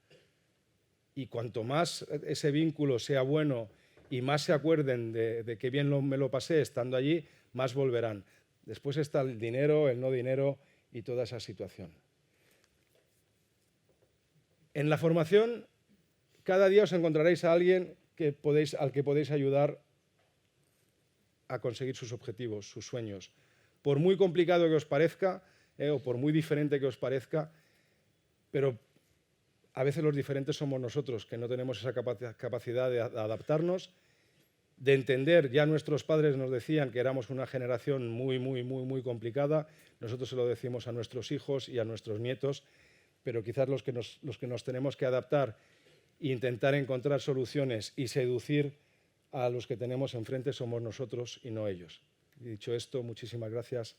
Y cuanto más ese vínculo sea bueno y más se acuerden de qué bien me lo pasé estando allí, más volverán. Después está el dinero, el no dinero y toda esa situación. En la formación, cada día os encontraréis a alguien al que podéis ayudar a conseguir sus objetivos, sus sueños. Por muy complicado que os parezca, o por muy diferente que os parezca, pero a veces los diferentes somos nosotros, que no tenemos esa capacidad de adaptarnos, de entender. Ya nuestros padres nos decían que éramos una generación muy, muy, muy, muy complicada. Nosotros se lo decimos a nuestros hijos y a nuestros nietos, pero quizás los que nos tenemos que adaptar e intentar encontrar soluciones y seducir a los que tenemos enfrente somos nosotros y no ellos. Dicho esto, muchísimas gracias.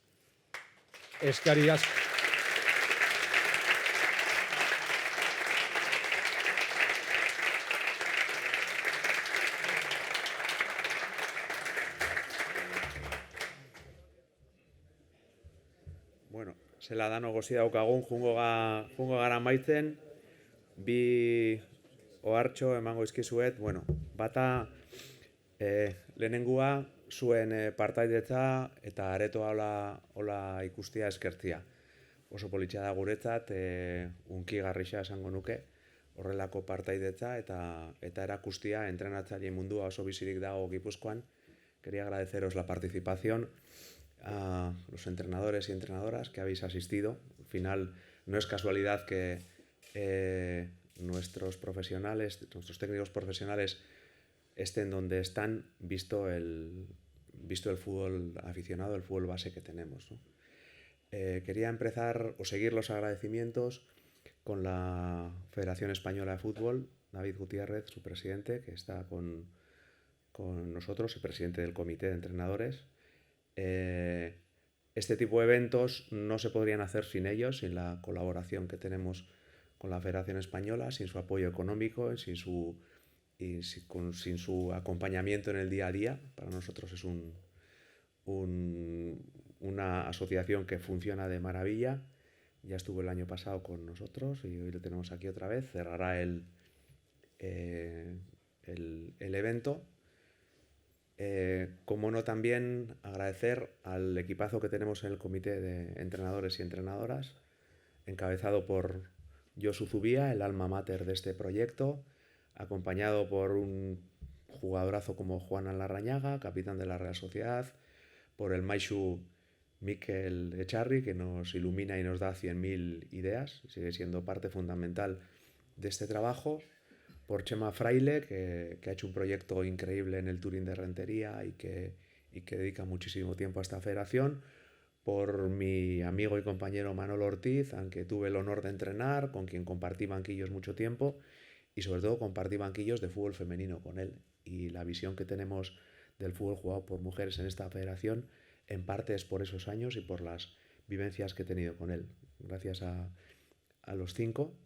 Eskerrik asko. Bueno, zela dano gozi daukagun, jungo gara maitzen, bi ohartxo emango izkizuet, bueno, bata lehenengua zuen partaidetza eta aretoa hola ikustia eskertzia. Oso politxea da guretzat, unkigarrixa esango nuke, horrelako partaidetza eta erakustia entrenatzaile mundua oso bizirik dago Gipuzkoan. Quería agradeceros la participación a los entrenadores y entrenadoras que habéis asistido. Al final, no es casualidad que nuestros técnicos profesionales estén donde están, visto el fútbol aficionado, el fútbol base que tenemos, ¿no? Quería empezar o seguir los agradecimientos con la Federación Española de Fútbol, David Gutiérrez, su presidente, que está con nosotros, el presidente del comité de entrenadores. Este tipo de eventos no se podrían hacer sin ellos, sin la colaboración que tenemos con la Federación Española, sin su apoyo económico, sin su acompañamiento en el día a día. Para nosotros es una asociación que funciona de maravilla. Ya estuvo el año pasado con nosotros y hoy lo tenemos aquí otra vez. Cerrará el evento. Como no, también agradecer al equipazo que tenemos en el comité de entrenadores y entrenadoras, encabezado por Josu Zubía, el alma mater de este proyecto, acompañado por un jugadorazo como Juan Larrañaga, capitán de la Real Sociedad, por el Maixu Mikel Echarri, que nos ilumina y nos da 100.000 ideas, sigue siendo parte fundamental de este trabajo, por Chema Fraile, que ha hecho un proyecto increíble en el Touring de Rentería y que dedica muchísimo tiempo a esta federación, por mi amigo y compañero Manolo Ortiz, al que tuve el honor de entrenar, con quien compartí banquillos mucho tiempo, y sobre todo compartí banquillos de fútbol femenino con él. Y la visión que tenemos del fútbol jugado por mujeres en esta federación, en parte es por esos años y por las vivencias que he tenido con él. Gracias a los 5.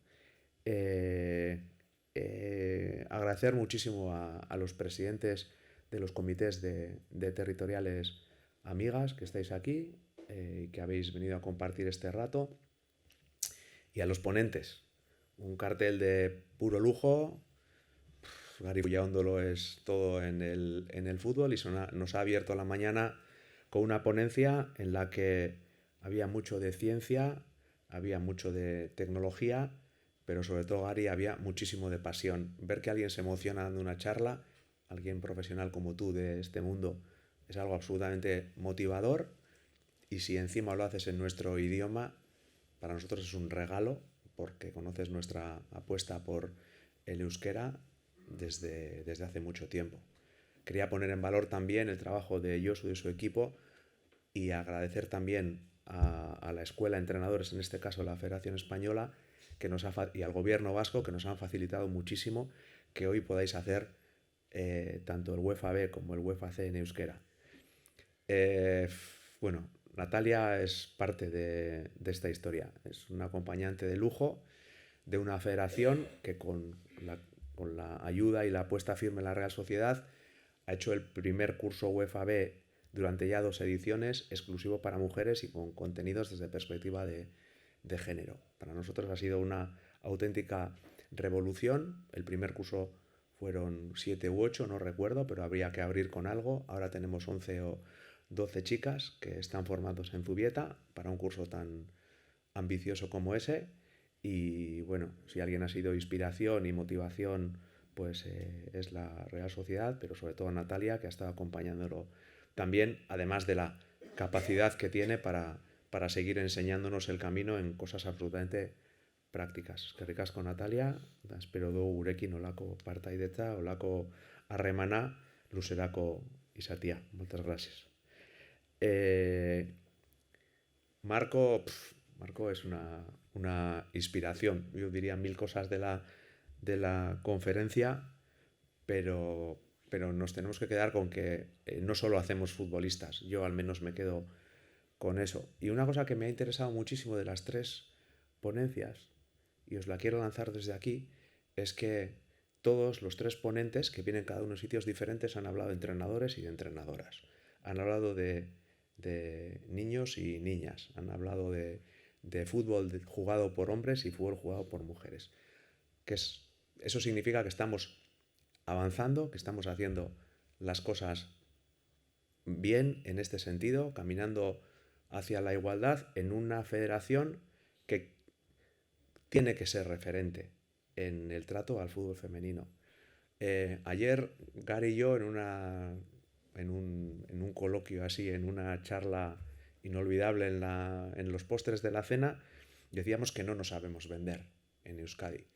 Agradecer muchísimo a los presidentes de los comités de territoriales amigas que estáis aquí y que habéis venido a compartir este rato. Y a los ponentes. Un cartel de puro lujo. Gary Bullaondo lo es todo en el fútbol y nos ha abierto la mañana con una ponencia en la que había mucho de ciencia, había mucho de tecnología, pero sobre todo, Gary, había muchísimo de pasión. Ver que alguien se emociona dando una charla, alguien profesional como tú de este mundo, es algo absolutamente motivador, y si encima lo haces en nuestro idioma, para nosotros es un regalo, porque conoces nuestra apuesta por el euskera desde hace mucho tiempo. Quería poner en valor también el trabajo de Josu y de su equipo y agradecer también a la Escuela de Entrenadores, en este caso la Federación Española, y al Gobierno vasco, que nos han facilitado muchísimo que hoy podáis hacer tanto el UEFA B como el UEFA C en euskera. Bueno, Natalia es parte de esta historia. Es una acompañante de lujo de una federación que con la ayuda y la apuesta firme en la Real Sociedad ha hecho el primer curso UEFA B durante ya 2 ediciones, exclusivo para mujeres y con contenidos desde perspectiva de género. Para nosotros ha sido una auténtica revolución. El primer curso fueron 7 u 8, no recuerdo, pero habría que abrir con algo. Ahora tenemos 11 o 12 chicas que están formándose en Zubieta para un curso tan ambicioso como ese. Y bueno, si alguien ha sido inspiración y motivación, pues es la Real Sociedad, pero sobre todo Natalia, que ha estado acompañándolo también, además de la capacidad que tiene para seguir enseñándonos el camino en cosas absolutamente prácticas. Eskerrik asko, Natalia, espero dugu gurekin olako partaidetza, olako harremana luzerako izatea. Muchas gracias. Marco es una inspiración. Yo diría 1000 cosas de la conferencia, pero nos tenemos que quedar con que no solo hacemos futbolistas. Yo al menos me quedo con eso. Y una cosa que me ha interesado muchísimo de las 3 ponencias, y os la quiero lanzar desde aquí, es que todos los 3 ponentes, que vienen cada uno en sitios diferentes, han hablado de entrenadores y de entrenadoras. Han hablado de niños y niñas. Han hablado de fútbol jugado por hombres y fútbol jugado por mujeres. Eso significa que estamos avanzando, que estamos haciendo las cosas bien en este sentido, caminando hacia la igualdad en una federación que tiene que ser referente en el trato al fútbol femenino. Ayer Gary y yo en un coloquio así, en una charla inolvidable en los postres de la cena, decíamos que no nos sabemos vender en Euskadi.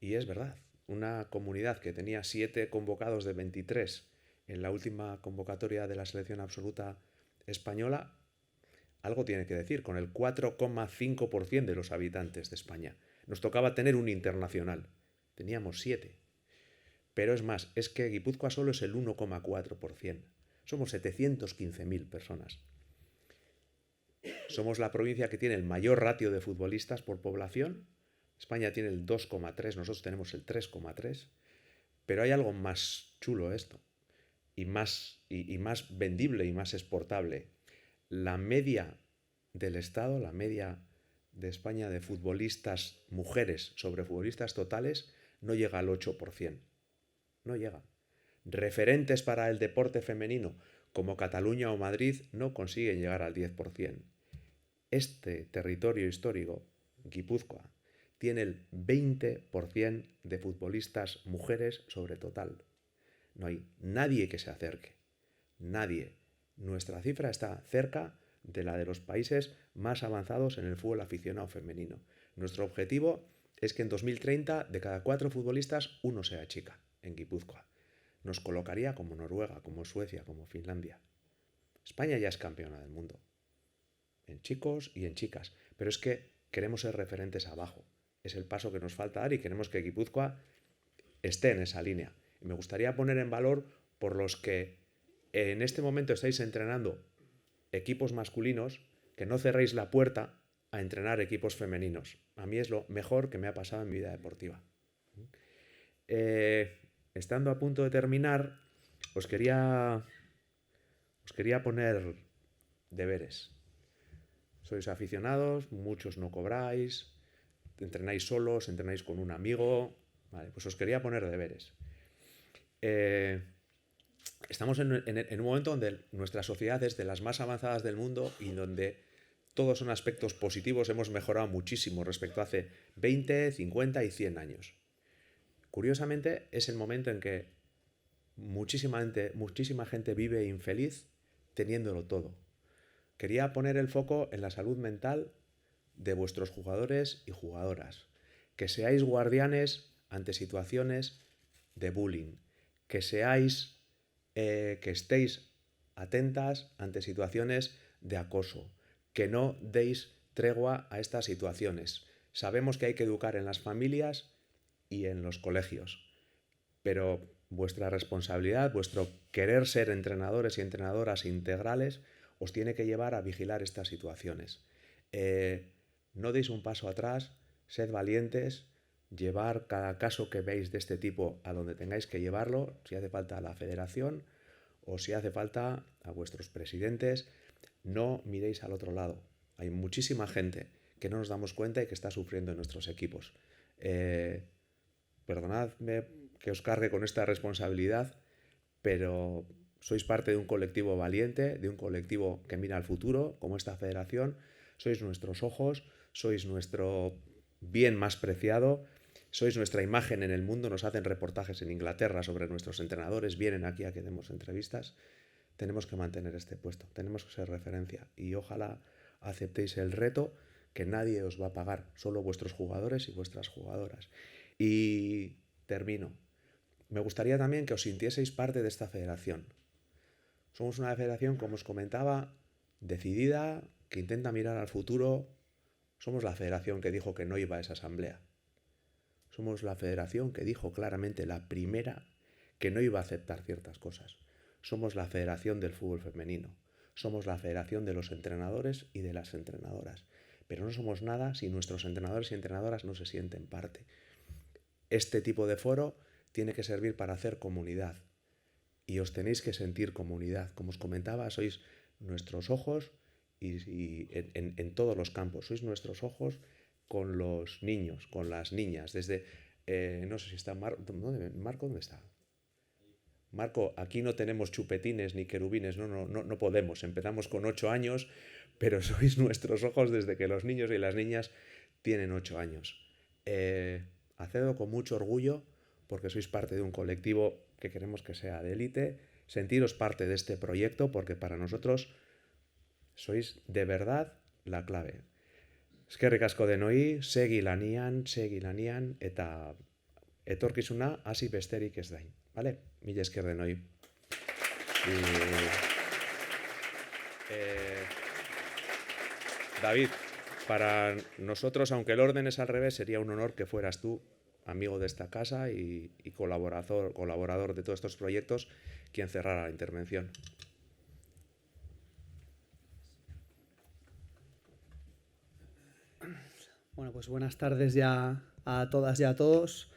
Y es verdad, una comunidad que tenía 7 convocados de 23 en la última convocatoria de la selección absoluta española, algo tiene que decir, con el 4,5% de los habitantes de España. Nos tocaba tener un internacional, teníamos 7. Pero es más, es que Guipúzcoa solo es el 1,4%. Somos 715.000 personas. Somos la provincia que tiene el mayor ratio de futbolistas por población. España tiene el 2,3, nosotros tenemos el 3,3. Pero hay algo más chulo esto, y más vendible y más exportable. La media del Estado, la media de España de futbolistas mujeres sobre futbolistas totales, no llega al 8%. No llega. Referentes para el deporte femenino, como Cataluña o Madrid, no consiguen llegar al 10%. Este territorio histórico, Guipúzcoa, tiene el 20% de futbolistas mujeres sobre total. No hay nadie que se acerque. Nadie. Nuestra cifra está cerca de la de los países más avanzados en el fútbol aficionado femenino. Nuestro objetivo es que en 2030 de cada 4 futbolistas, 1 sea chica en Guipúzcoa. Nos colocaría como Noruega, como Suecia, como Finlandia. España ya es campeona del mundo, en chicos y en chicas, pero es que queremos ser referentes abajo. Es el paso que nos falta dar y queremos que Guipúzcoa esté en esa línea. Y me gustaría poner en valor por los que en este momento estáis entrenando equipos masculinos, que no cerréis la puerta a entrenar equipos femeninos. A mí es lo mejor que me ha pasado en mi vida deportiva. Estando a punto de terminar, os quería poner deberes. Sois aficionados, muchos no cobráis, entrenáis solos, entrenáis con un amigo. Vale, pues os quería poner deberes. Estamos en un momento donde nuestra sociedad es de las más avanzadas del mundo y donde todos son aspectos positivos. Hemos mejorado muchísimo respecto a hace 20, 50 y 100 años. Curiosamente, es el momento en que muchísima gente vive infeliz teniéndolo todo. Quería poner el foco en la salud mental de vuestros jugadores y jugadoras. Que seáis guardianes ante situaciones de bullying. Que estéis atentas ante situaciones de acoso. Que no deis tregua a estas situaciones. Sabemos que hay que educar en las familias y en los colegios, pero vuestra responsabilidad, vuestro querer ser entrenadores y entrenadoras integrales os tiene que llevar a vigilar estas situaciones. No deis un paso atrás, sed valientes, llevar cada caso que veis de este tipo a donde tengáis que llevarlo, si hace falta a la federación o si hace falta a vuestros presidentes. No miréis al otro lado. Hay muchísima gente que no nos damos cuenta y que está sufriendo en nuestros equipos. Perdonadme que os cargue con esta responsabilidad, pero sois parte de un colectivo valiente, de un colectivo que mira al futuro, como esta federación. Sois nuestros ojos, sois nuestro bien más preciado, sois nuestra imagen en el mundo. Nos hacen reportajes en Inglaterra sobre nuestros entrenadores, vienen aquí a que demos entrevistas. Tenemos que mantener este puesto, tenemos que ser referencia y ojalá aceptéis el reto, que nadie os va a pagar, solo vuestros jugadores y vuestras jugadoras. Y termino. Me gustaría también que os sintieseis parte de esta federación. Somos una federación, como os comentaba, decidida, que intenta mirar al futuro. Somos la federación que dijo que no iba a esa asamblea. Somos la federación que dijo claramente, la primera, que no iba a aceptar ciertas cosas. Somos la federación del fútbol femenino. Somos la federación de los entrenadores y de las entrenadoras. Pero no somos nada si nuestros entrenadores y entrenadoras no se sienten parte. Este tipo de foro tiene que servir para hacer comunidad. Y os tenéis que sentir comunidad. Como os comentaba, sois nuestros ojos y en todos los campos. Sois nuestros ojos con los niños, con las niñas. Desde, no sé si está Marco, ¿dónde está? Marco, aquí no tenemos chupetines ni querubines, no podemos. Empezamos con 8 años, pero sois nuestros ojos desde que los niños y las niñas tienen 8 años. Hacedlo con mucho orgullo, porque sois parte de un colectivo que queremos que sea de élite. Sentiros parte de este proyecto, porque para nosotros sois de verdad la clave. Eskerrik asko denoi, segi lanian, eta etorkizuna hasi besterik ez dain. ¿Vale? Mila esker denoi. David, para nosotros, aunque el orden es al revés, sería un honor que fueras tú, amigo de esta casa y colaborador de todos estos proyectos, quien cerrara la intervención. Bueno, pues buenas tardes ya a todas y a todos.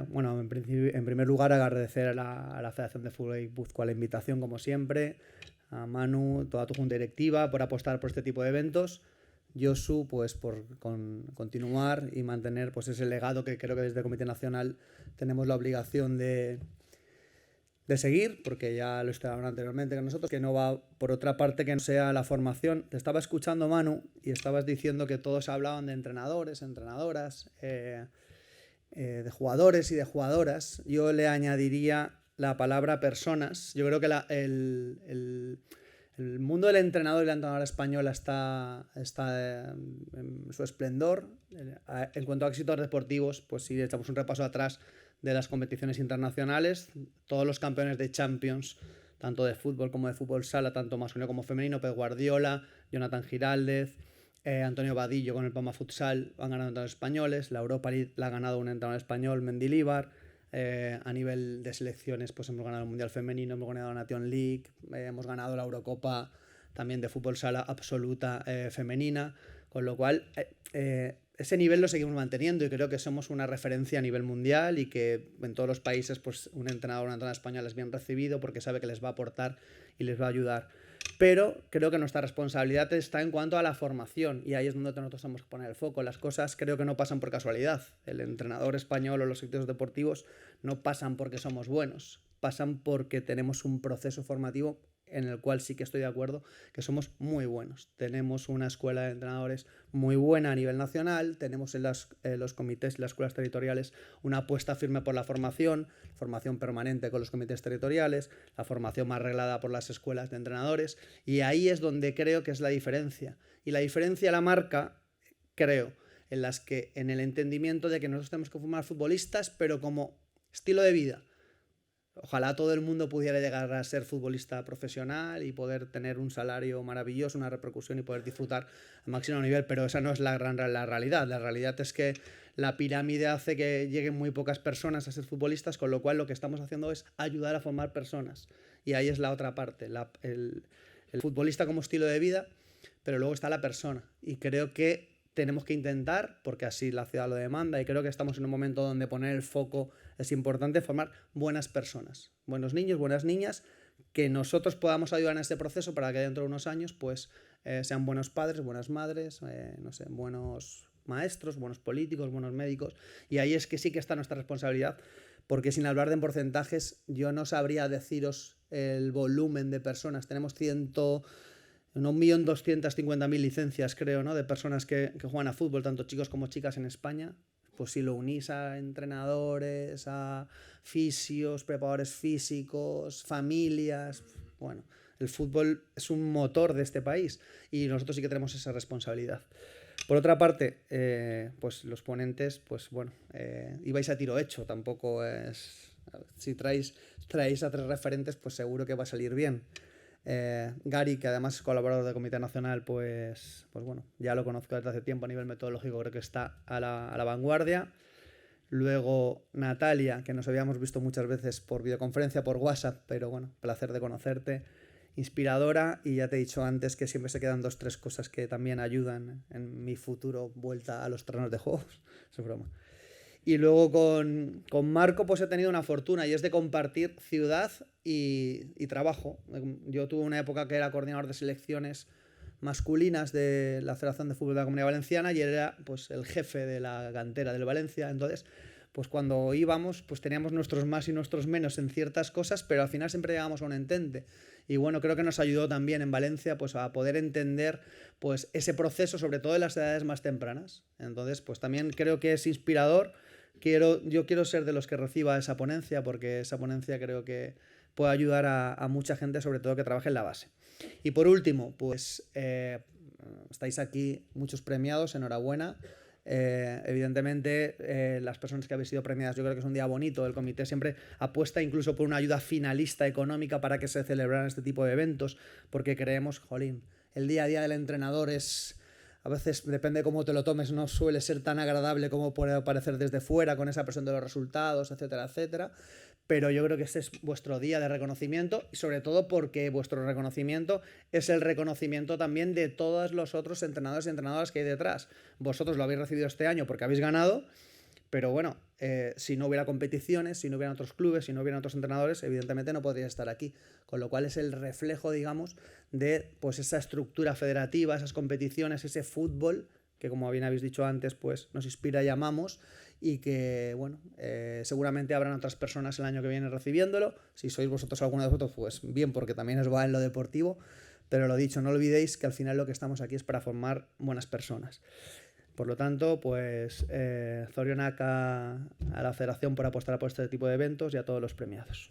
Bueno, en primer lugar agradecer a la Federación de Fútbol Guipúzcoa la invitación, como siempre, a Manu, toda tu junta directiva, por apostar por este tipo de eventos. Josu, pues por continuar y mantener pues ese legado que creo que desde el Comité Nacional tenemos la obligación de seguir, porque ya lo estaban anteriormente con nosotros, que no va por otra parte que no sea la formación. Te estaba escuchando, Manu, y estabas diciendo que todos hablaban de entrenadores, entrenadoras, de jugadores y de jugadoras. Yo le añadiría la palabra personas. Yo creo que el mundo del entrenador y la entrenadora española está en su esplendor. En cuanto a éxitos deportivos, pues si echamos un repaso atrás de las competiciones internacionales, todos los campeones de Champions, tanto de fútbol como de fútbol sala, tanto masculino como femenino, Pep Guardiola, Jonathan Giraldez, Antonio Vadillo con el Palma Futsal han ganado entrenadores españoles, la Europa League la ha ganado un entrenador español, Mendilibar. A nivel de selecciones, pues hemos ganado el Mundial Femenino, hemos ganado la Nation League, hemos ganado la Eurocopa también de fútbol sala absoluta femenina, con lo cual ese nivel lo seguimos manteniendo y creo que somos una referencia a nivel mundial y que en todos los países pues un entrenador o una entrenadora española es bien recibido porque sabe que les va a aportar y les va a ayudar. Pero creo que nuestra responsabilidad está en cuanto a la formación y ahí es donde nosotros tenemos que poner el foco. Las cosas creo que no pasan por casualidad. El entrenador español o los sectores deportivos no pasan porque somos buenos, pasan porque tenemos un proceso formativo en el cual sí que estoy de acuerdo que somos muy buenos. Tenemos una escuela de entrenadores muy buena a nivel nacional, tenemos en los comités y las escuelas territoriales una apuesta firme por la formación permanente con los comités territoriales, la formación más reglada por las escuelas de entrenadores, y ahí es donde creo que es la diferencia. Y la diferencia la marca, creo, en el entendimiento de que nosotros tenemos que formar futbolistas, pero como estilo de vida. Ojalá todo el mundo pudiera llegar a ser futbolista profesional y poder tener un salario maravilloso, una repercusión y poder disfrutar al máximo nivel, pero esa no es la realidad. La realidad es que la pirámide hace que lleguen muy pocas personas a ser futbolistas, con lo cual lo que estamos haciendo es ayudar a formar personas. Y ahí es la otra parte, el futbolista como estilo de vida, pero luego está la persona. Y creo que tenemos que intentar, porque así la ciudad lo demanda, y creo que estamos en un momento donde poner el foco es importante, formar buenas personas, buenos niños, buenas niñas, que nosotros podamos ayudar en este proceso para que dentro de unos años pues sean buenos padres, buenas madres, no sé, buenos maestros, buenos políticos, buenos médicos, y ahí es que sí que está nuestra responsabilidad, porque sin hablar de porcentajes yo no sabría deciros el volumen de personas. Tenemos 1.250.000 licencias, creo, ¿no?, de personas que juegan a fútbol, tanto chicos como chicas en España. Pues si lo unís a entrenadores, a fisios, preparadores físicos, familias, bueno, el fútbol es un motor de este país y nosotros sí que tenemos esa responsabilidad. Por otra parte, pues los ponentes, pues bueno, ibais a tiro hecho, tampoco es... Si traéis a 3 referentes, pues seguro que va a salir bien. Gary, que además es colaborador del Comité Nacional, pues bueno, ya lo conozco desde hace tiempo a nivel metodológico, creo que está a la vanguardia. Luego Natalia, que nos habíamos visto muchas veces por videoconferencia, por WhatsApp, pero bueno, placer de conocerte, inspiradora, y ya te he dicho antes que siempre se quedan 2-3 cosas que también ayudan en mi futuro vuelta a los terrenos de juegos, es broma. Y luego con Marco pues he tenido una fortuna y es de compartir ciudad y trabajo. Yo tuve una época que era coordinador de selecciones masculinas de la Federación de Fútbol de la Comunidad Valenciana y él era pues el jefe de la cantera del Valencia. Entonces, pues cuando íbamos pues teníamos nuestros más y nuestros menos en ciertas cosas, pero al final siempre llegábamos a un entente. Y bueno, creo que nos ayudó también en Valencia pues a poder entender pues ese proceso, sobre todo en las edades más tempranas. Entonces, pues también creo que es inspirador. Yo quiero ser de los que reciba esa ponencia, porque esa ponencia creo que puede ayudar a mucha gente, sobre todo que trabaje en la base. Y por último, pues estáis aquí muchos premiados, enhorabuena. Evidentemente, las personas que habéis sido premiadas, yo creo que es un día bonito. El comité siempre apuesta incluso por una ayuda finalista económica para que se celebraran este tipo de eventos, porque creemos, jolín, el día a día del entrenador es... A veces, depende de cómo te lo tomes, no suele ser tan agradable como puede parecer desde fuera, con esa presión de los resultados, etcétera, etcétera. Pero yo creo que este es vuestro día de reconocimiento y sobre todo porque vuestro reconocimiento es el reconocimiento también de todos los otros entrenadores y entrenadoras que hay detrás. Vosotros lo habéis recibido este año porque habéis ganado, pero bueno, si no hubiera competiciones, si no hubieran otros clubes, si no hubieran otros entrenadores, evidentemente no podríais estar aquí. Con lo cual es el reflejo, digamos, de pues esa estructura federativa, esas competiciones, ese fútbol que, como bien habéis dicho antes, pues nos inspira y amamos, y que, bueno, seguramente habrán otras personas el año que viene recibiéndolo. Si sois vosotros alguno de vosotros, pues bien, porque también os va en lo deportivo. Pero lo dicho, no olvidéis que al final lo que estamos aquí es para formar buenas personas. Por lo tanto, pues zorionak a la federación por apostar por este tipo de eventos y a todos los premiados.